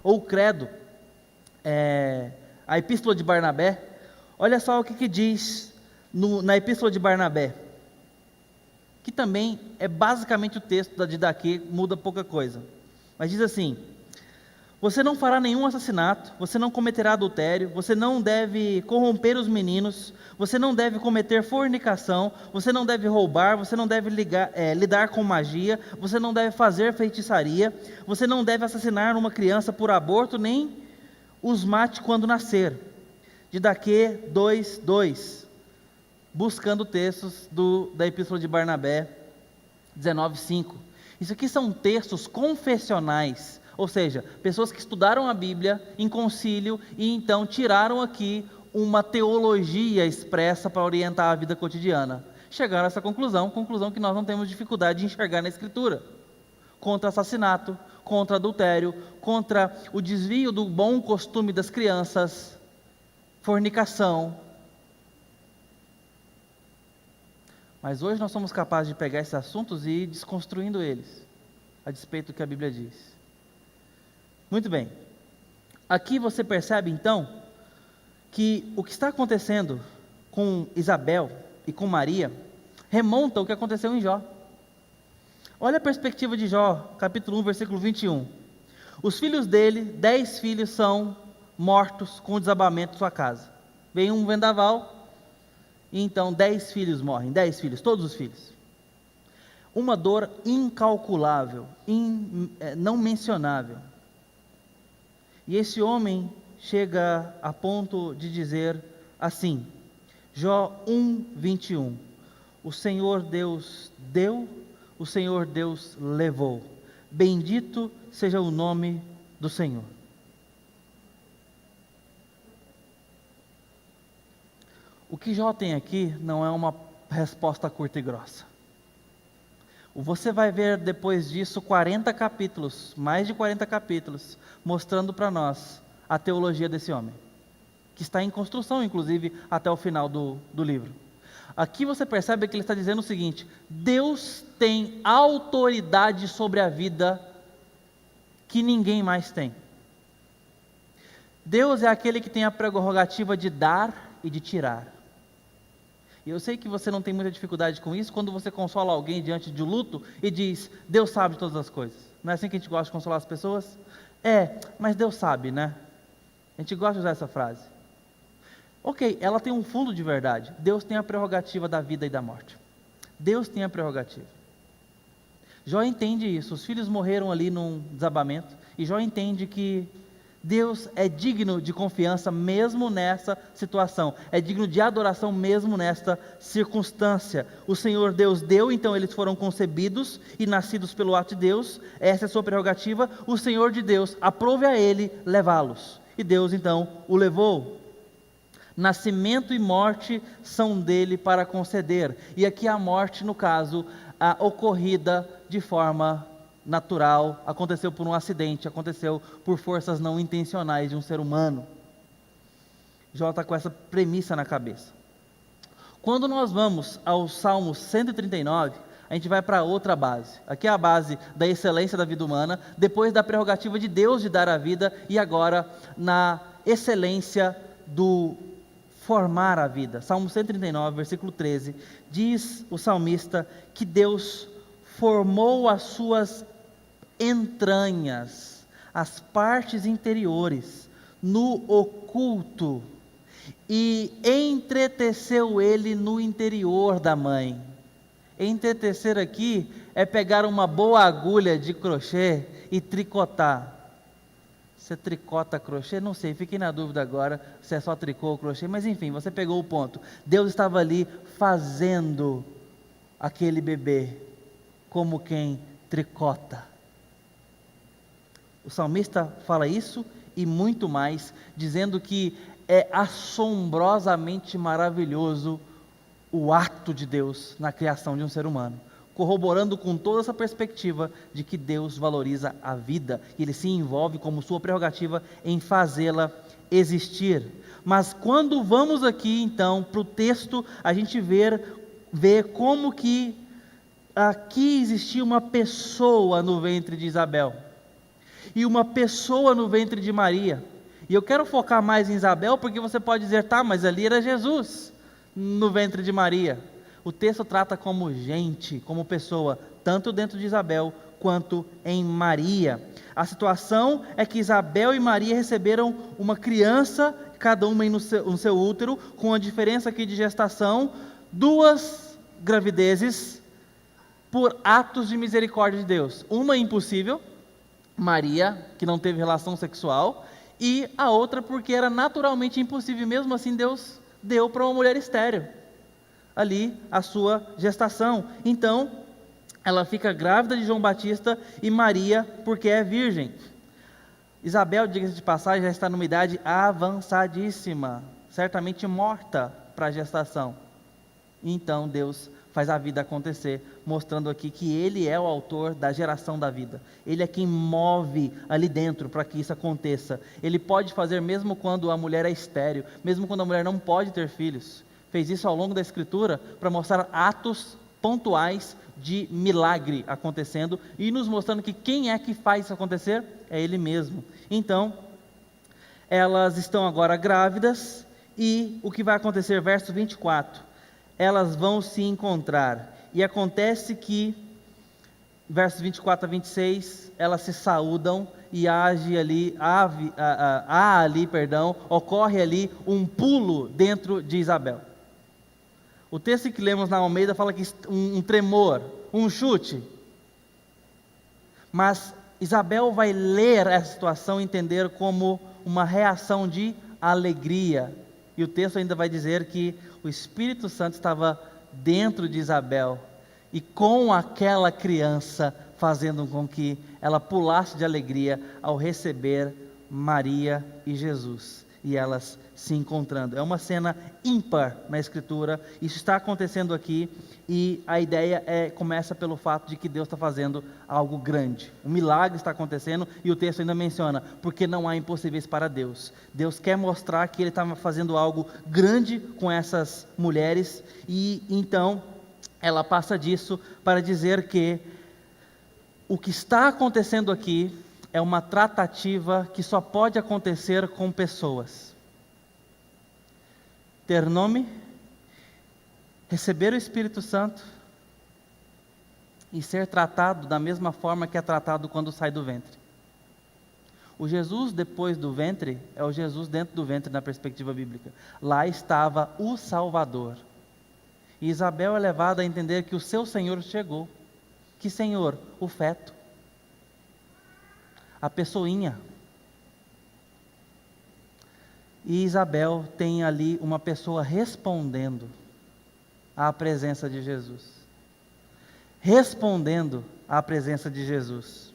ou o Credo, a Epístola de Barnabé. Olha só o que diz na Epístola de Barnabé, que também é basicamente o texto de Daquê, muda pouca coisa, mas diz assim: você não fará nenhum assassinato, você não cometerá adultério, você não deve corromper os meninos, você não deve cometer fornicação, você não deve roubar, você não deve lidar com magia, você não deve fazer feitiçaria, você não deve assassinar uma criança por aborto, nem os mate quando nascer. De Daquê 2:2, buscando textos da Epístola de Barnabé 19:5. Isso aqui são textos confessionais, ou seja, pessoas que estudaram a Bíblia em concílio e então tiraram aqui uma teologia expressa para orientar a vida cotidiana. Chegaram a essa conclusão que nós não temos dificuldade de enxergar na Escritura. Contra assassinato, contra adultério, contra o desvio do bom costume das crianças, fornicação. Mas hoje nós somos capazes de pegar esses assuntos e ir desconstruindo eles, a despeito do que a Bíblia diz. Muito bem, aqui você percebe então que o que está acontecendo com Isabel e com Maria remonta ao que aconteceu em Jó. Olha a perspectiva de Jó, capítulo 1, versículo 21. Os filhos dele, 10 filhos, são mortos com o desabamento de sua casa. Vem um vendaval e então 10 filhos morrem, 10 filhos, todos os filhos. Uma dor incalculável, não mencionável. E esse homem chega a ponto de dizer assim, Jó 1:21, o Senhor Deus deu, o Senhor Deus levou, bendito seja o nome do Senhor. O que Jó tem aqui não é uma resposta curta e grossa. Você vai ver depois disso 40 capítulos, mais de 40 capítulos, mostrando para nós a teologia desse homem, que está em construção, inclusive, até o final do livro. Aqui você percebe que ele está dizendo o seguinte: Deus tem autoridade sobre a vida que ninguém mais tem. Deus é aquele que tem a prerrogativa de dar e de tirar. E eu sei que você não tem muita dificuldade com isso quando você consola alguém diante de luto e diz, Deus sabe todas as coisas. Não é assim que a gente gosta de consolar as pessoas? Mas Deus sabe, né? A gente gosta de usar essa frase. Ok, ela tem um fundo de verdade. Deus tem a prerrogativa da vida e da morte. Deus tem a prerrogativa. Jó entende isso, os filhos morreram ali num desabamento, e Jó entende que Deus é digno de confiança mesmo nessa situação, é digno de adoração mesmo nesta circunstância. O Senhor Deus deu, então eles foram concebidos e nascidos pelo ato de Deus, essa é a sua prerrogativa. O Senhor de Deus aprove a ele levá-los, e Deus então o levou. Nascimento e morte são dele para conceder, e aqui a morte, no caso, a ocorrida de forma natural, aconteceu por um acidente, aconteceu por forças não intencionais de um ser humano. Jó está com essa premissa na cabeça. Quando nós vamos ao Salmo 139, a gente vai para outra base. Aqui é a base da excelência da vida humana, depois da prerrogativa de Deus de dar a vida, e agora na excelência do formar a vida. Salmo 139, versículo 13, diz o salmista que Deus formou as suas entranhas, as partes interiores, no oculto, e entreteceu ele no interior da mãe. Entretecer aqui é pegar uma boa agulha de crochê e tricotar. Você tricota crochê? Não sei, fiquei na dúvida agora se é só tricô ou crochê, mas enfim, você pegou o ponto. Deus estava ali fazendo aquele bebê, como quem tricota. O salmista fala isso e muito mais, dizendo que é assombrosamente maravilhoso o ato de Deus na criação de um ser humano, corroborando com toda essa perspectiva de que Deus valoriza a vida, e Ele se envolve como sua prerrogativa em fazê-la existir. Mas quando vamos aqui então para o texto, a gente vê como que aqui existia uma pessoa no ventre de Isabel, e uma pessoa no ventre de Maria. E eu quero focar mais em Isabel, porque você pode dizer, tá, mas ali era Jesus no ventre de Maria. O texto trata como gente, como pessoa, tanto dentro de Isabel quanto em Maria. A situação é que Isabel e Maria receberam uma criança, cada uma no seu útero, com a diferença aqui de gestação, 2 gravidezes por atos de misericórdia de Deus. Uma impossível, Maria, que não teve relação sexual, e a outra porque era naturalmente impossível, mesmo assim Deus deu para uma mulher estéril ali a sua gestação. Então ela fica grávida de João Batista, e Maria porque é virgem. Isabel, diga-se de passagem, já está numa idade avançadíssima, certamente morta para a gestação. Então Deus faz a vida acontecer, mostrando aqui que Ele é o autor da geração da vida. Ele é quem move ali dentro para que isso aconteça. Ele pode fazer mesmo quando a mulher é estéril, mesmo quando a mulher não pode ter filhos. Fez isso ao longo da Escritura para mostrar atos pontuais de milagre acontecendo, e nos mostrando que quem é que faz isso acontecer? É Ele mesmo. Então, elas estão agora grávidas, e o que vai acontecer? Verso 24. Elas vão se encontrar, e acontece que, versos 24 a 26, elas se saúdam, e ocorre ali um pulo dentro de Isabel. O texto que lemos na Almeida fala que um tremor, um chute, mas Isabel vai ler essa situação e entender como uma reação de alegria, e o texto ainda vai dizer que o Espírito Santo estava dentro de Isabel, e com aquela criança, fazendo com que ela pulasse de alegria ao receber Maria e Jesus, e elas se encontrando. É uma cena ímpar na Escritura, isso está acontecendo aqui, e a ideia começa pelo fato de que Deus está fazendo algo grande, um milagre está acontecendo, e o texto ainda menciona, porque não há impossíveis para Deus. Deus quer mostrar que Ele está fazendo algo grande com essas mulheres, e então ela passa disso para dizer que o que está acontecendo aqui é uma tratativa que só pode acontecer com pessoas. Ter nome, receber o Espírito Santo e ser tratado da mesma forma que é tratado quando sai do ventre. O Jesus depois do ventre é o Jesus dentro do ventre na perspectiva bíblica. Lá estava o Salvador. E Isabel é levada a entender que o seu Senhor chegou. Que Senhor? O feto, a pessoinha. E Isabel tem ali uma pessoa respondendo à presença de Jesus. Respondendo à presença de Jesus.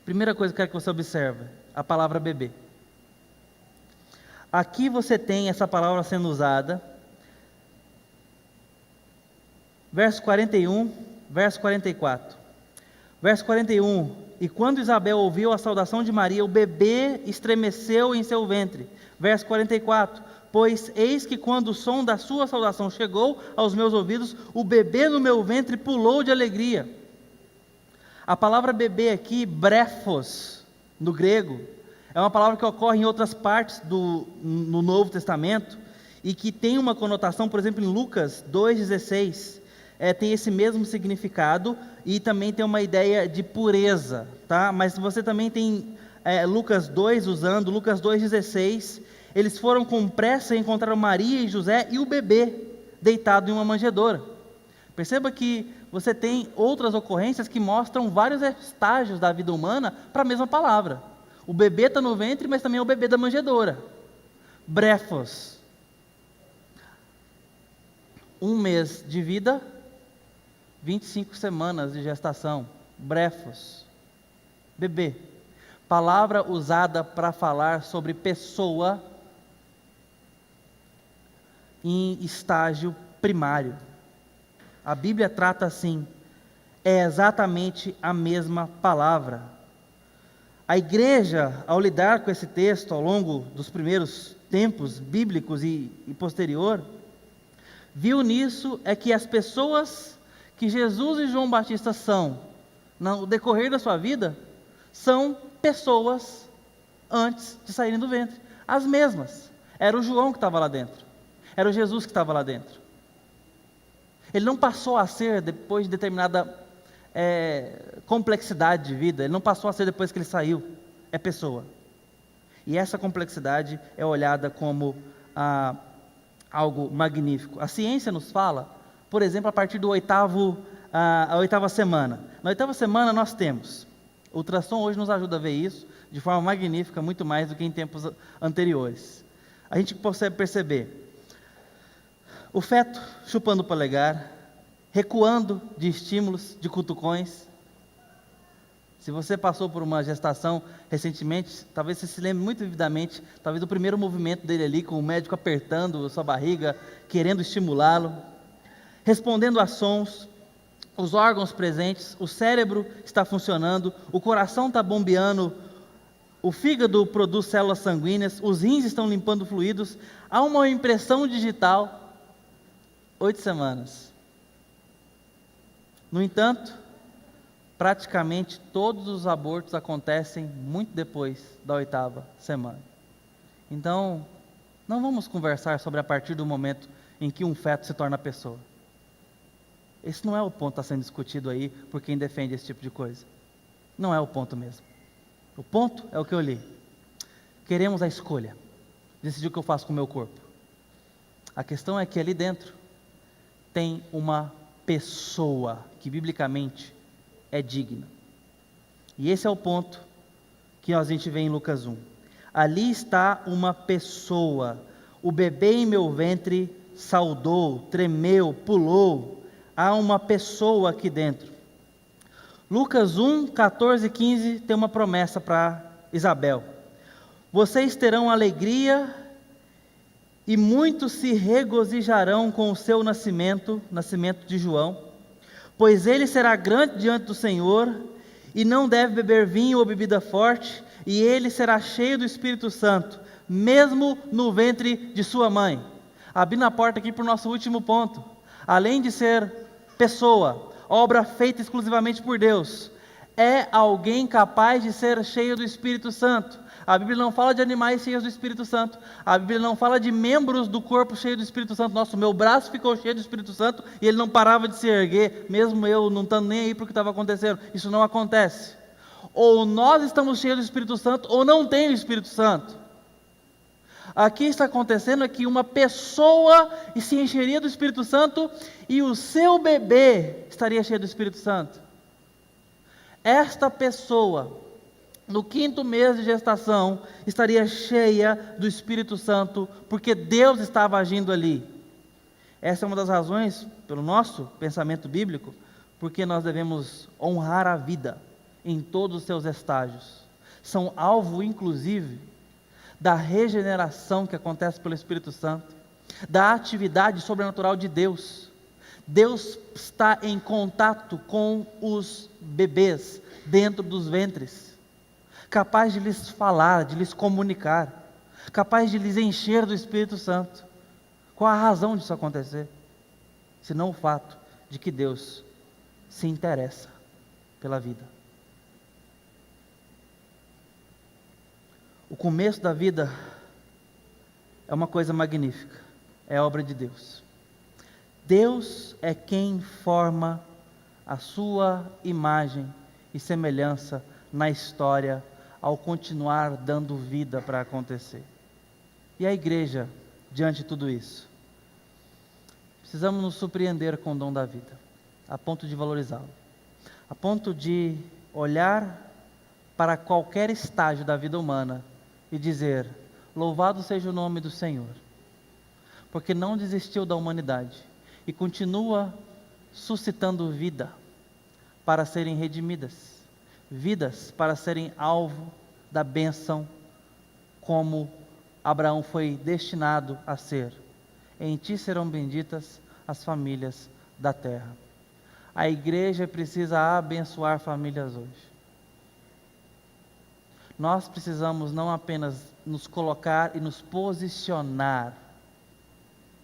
Primeira coisa que eu quero que você observe, a palavra bebê. Aqui você tem essa palavra sendo usada. Verso 41, verso 44. Verso 41. E quando Isabel ouviu a saudação de Maria, o bebê estremeceu em seu ventre. Verso 44. Pois eis que quando o som da sua saudação chegou aos meus ouvidos, o bebê no meu ventre pulou de alegria. A palavra bebê aqui, brefos, no grego, é uma palavra que ocorre em outras partes no Novo Testamento e que tem uma conotação, por exemplo, em Lucas 2,16, tem esse mesmo significado e também tem uma ideia de pureza, tá? Mas você também tem Lucas 2 usando, Lucas 2,16, eles foram com pressa e encontraram Maria e José e o bebê deitado em uma manjedoura. Perceba que você tem outras ocorrências que mostram vários estágios da vida humana para a mesma palavra. O bebê está no ventre, mas também é o bebê da manjedoura. Brefos. 1 mês de vida, 25 semanas de gestação. Brefos. Bebê. Palavra usada para falar sobre pessoa em estágio primário. A Bíblia trata assim. É exatamente a mesma palavra. A igreja, ao lidar com esse texto ao longo dos primeiros tempos bíblicos e posterior, viu nisso que as pessoas que Jesus e João Batista são, no decorrer da sua vida, são pessoas antes de saírem do ventre. As mesmas. Era o João que estava lá dentro. Era o Jesus que estava lá dentro. Ele não passou a ser depois de determinada complexidade de vida. Ele não passou a ser depois que ele saiu. É pessoa. E essa complexidade é olhada como algo magnífico. A ciência nos fala, por exemplo, a partir do a oitava semana. Na oitava semana nós temos. O ultrassom hoje nos ajuda a ver isso de forma magnífica, muito mais do que em tempos anteriores. A gente consegue perceber o feto chupando o polegar, recuando de estímulos, de cutucões. Se você passou por uma gestação recentemente, talvez você se lembre muito vividamente, talvez do primeiro movimento dele ali, com o médico apertando a sua barriga, querendo estimulá-lo, respondendo a sons, os órgãos presentes, o cérebro está funcionando, o coração está bombeando, o fígado produz células sanguíneas, os rins estão limpando fluidos, há uma impressão digital. 8 semanas. No entanto, praticamente todos os abortos acontecem muito depois da 8ª semana. Então, não vamos conversar sobre a partir do momento em que um feto se torna pessoa. Esse não é o ponto que está sendo discutido aí por quem defende esse tipo de coisa. Não é o ponto mesmo. O ponto é o que eu li. Queremos a escolha. Decidir o que eu faço com o meu corpo. A questão é que ali dentro tem uma pessoa que biblicamente é digna. E esse é o ponto que a gente vê em Lucas 1. Ali está uma pessoa. O bebê em meu ventre saudou, tremeu, pulou. Há uma pessoa aqui dentro. Lucas 1, 14 e 15 tem uma promessa para Isabel. Vocês terão alegria e muitos se regozijarão com o seu nascimento de João, pois ele será grande diante do Senhor, e não deve beber vinho ou bebida forte, e ele será cheio do Espírito Santo, mesmo no ventre de sua mãe. Abrindo a porta aqui para o nosso último ponto. Além de ser pessoa, obra feita exclusivamente por Deus, é alguém capaz de ser cheio do Espírito Santo. A Bíblia não fala de animais cheios do Espírito Santo. A Bíblia não fala de membros do corpo cheios do Espírito Santo. Nossa, o meu braço ficou cheio do Espírito Santo e ele não parava de se erguer, mesmo eu não estando nem aí para o que estava acontecendo. Isso não acontece. Ou nós estamos cheios do Espírito Santo, ou não tem o Espírito Santo. Aqui está acontecendo é que uma pessoa se encheria do Espírito Santo e o seu bebê estaria cheio do Espírito Santo. Esta pessoa, no 5º mês de gestação, estaria cheia do Espírito Santo, porque Deus estava agindo ali. Essa é uma das razões, pelo nosso pensamento bíblico, porque nós devemos honrar a vida em todos os seus estágios. São alvo, inclusive, da regeneração que acontece pelo Espírito Santo, da atividade sobrenatural de Deus. Deus está em contato com os bebês dentro dos ventres, capaz de lhes falar, de lhes comunicar, capaz de lhes encher do Espírito Santo. Qual a razão disso acontecer? Senão o fato de que Deus se interessa pela vida. O começo da vida é uma coisa magnífica, é obra de Deus. Deus é quem forma a sua imagem e semelhança na história ao continuar dando vida para acontecer. E a igreja, diante de tudo isso, precisamos nos surpreender com o dom da vida, a ponto de valorizá-lo, a ponto de olhar para qualquer estágio da vida humana e dizer: louvado seja o nome do Senhor, porque não desistiu da humanidade e continua suscitando vida para serem redimidas, vidas para serem alvo da bênção, como Abraão foi destinado a ser. Em ti serão benditas as famílias da terra. A igreja precisa abençoar famílias hoje. Nós precisamos não apenas nos colocar e nos posicionar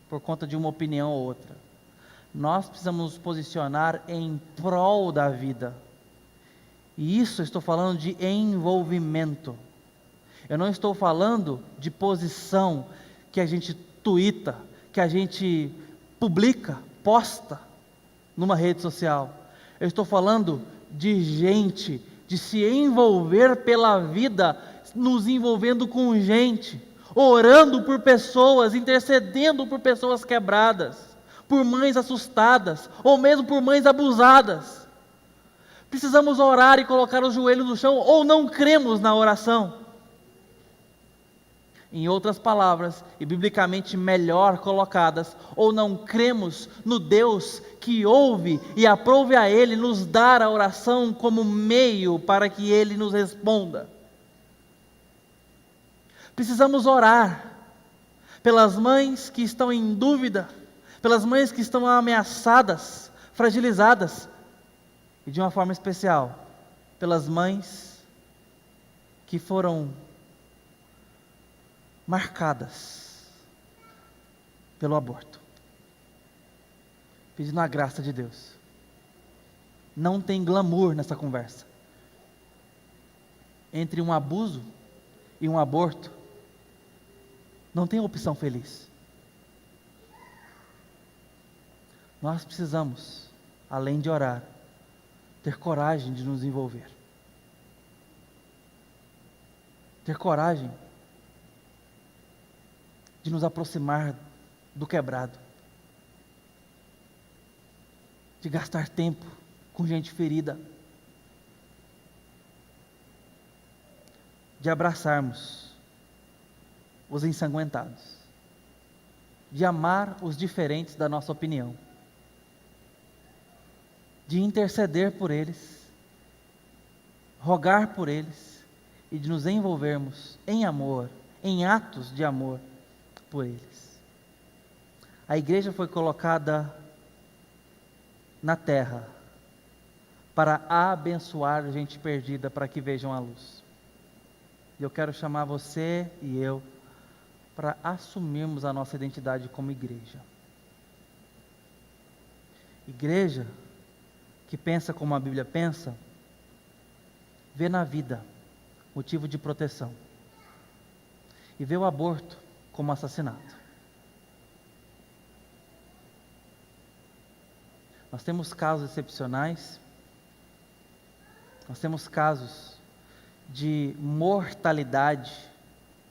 por conta de uma opinião ou outra. Nós precisamos nos posicionar em prol da vida. E isso eu estou falando de envolvimento. Eu não estou falando de posição que a gente tuita, que a gente publica, posta numa rede social. Eu estou falando de gente, de se envolver pela vida, nos envolvendo com gente, orando por pessoas, intercedendo por pessoas quebradas, por mães assustadas, ou mesmo por mães abusadas. Precisamos orar e colocar os joelhos no chão, ou não cremos na oração. Em outras palavras, e biblicamente melhor colocadas, ou não cremos no Deus que ouve e aprove a Ele nos dar a oração como meio para que Ele nos responda. Precisamos orar pelas mães que estão em dúvida, pelas mães que estão ameaçadas, fragilizadas, e de uma forma especial, pelas mães que foram marcadas pelo aborto, pedindo a graça de Deus. Não tem glamour nessa conversa. Entre um abuso e um aborto, não tem opção feliz. Nós precisamos, além de orar, ter coragem de nos envolver. Ter coragem de nos aproximar do quebrado, de gastar tempo com gente ferida, de abraçarmos os ensanguentados, de amar os diferentes da nossa opinião, de interceder por eles, rogar por eles e de nos envolvermos em amor, em atos de amor por eles. A igreja foi colocada na terra para abençoar gente perdida para que vejam a luz. E eu quero chamar você e eu para assumirmos a nossa identidade como igreja. Igreja que pensa como a Bíblia pensa, vê na vida motivo de proteção e vê o aborto como assassinato. Nós temos casos excepcionais, nós temos casos de mortalidade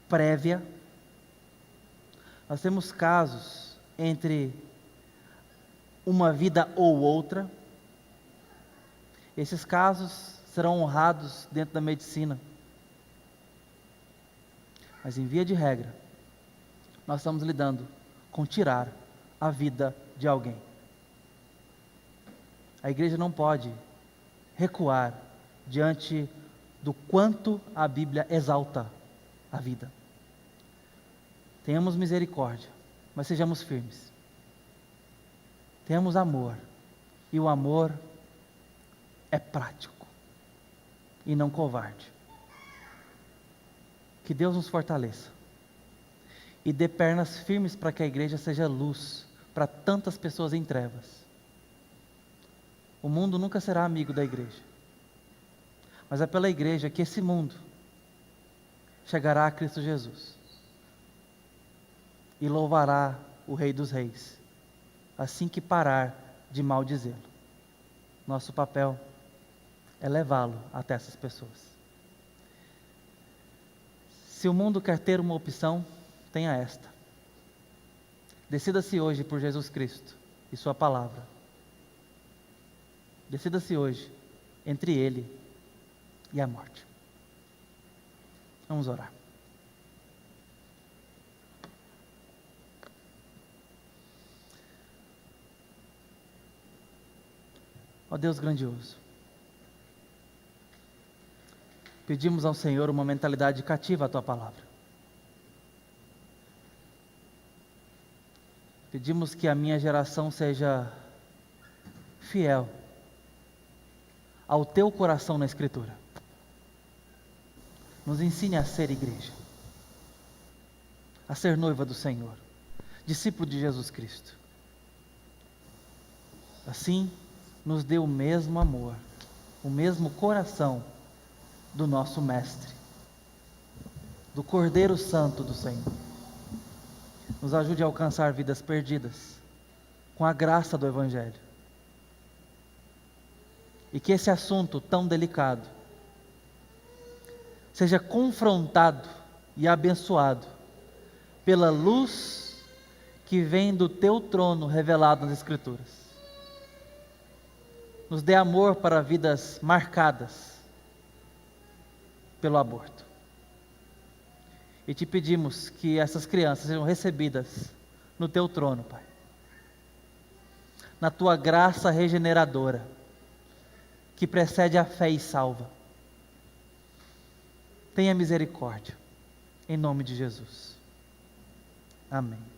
prévia, Nós temos casos entre uma vida ou outra. Esses casos serão honrados dentro da medicina. Mas em via de regra, nós estamos lidando com tirar a vida de alguém. A igreja não pode recuar diante do quanto a Bíblia exalta a vida. Tenhamos misericórdia, mas sejamos firmes. Tenhamos amor, e o amor é prático e não covarde. Que Deus nos fortaleça e dê pernas firmes para que a igreja seja luz para tantas pessoas em trevas. O mundo nunca será amigo da igreja, mas é pela igreja que esse mundo chegará a Cristo Jesus e louvará o Rei dos Reis, assim que parar de maldizê-lo. Nosso papel é levá-lo até essas pessoas. Se o mundo quer ter uma opção, tenha esta. Decida-se hoje por Jesus Cristo e sua palavra. Decida-se hoje entre Ele e a morte. Vamos orar. Ó Deus grandioso, pedimos ao Senhor uma mentalidade cativa à Tua palavra. Pedimos que a minha geração seja fiel ao Teu coração na Escritura. Nos ensine a ser igreja, a ser noiva do Senhor, discípulo de Jesus Cristo. Assim, nos dê o mesmo amor, o mesmo coração do nosso Mestre, do Cordeiro Santo do Senhor. Nos ajude a alcançar vidas perdidas, com a graça do Evangelho. E que esse assunto tão delicado seja confrontado e abençoado pela luz que vem do Teu trono revelado nas Escrituras. Nos dê amor para vidas marcadas pelo aborto. E Te pedimos que essas crianças sejam recebidas no Teu trono, Pai. Na Tua graça regeneradora, que precede a fé e salva. Tenha misericórdia, em nome de Jesus. Amém.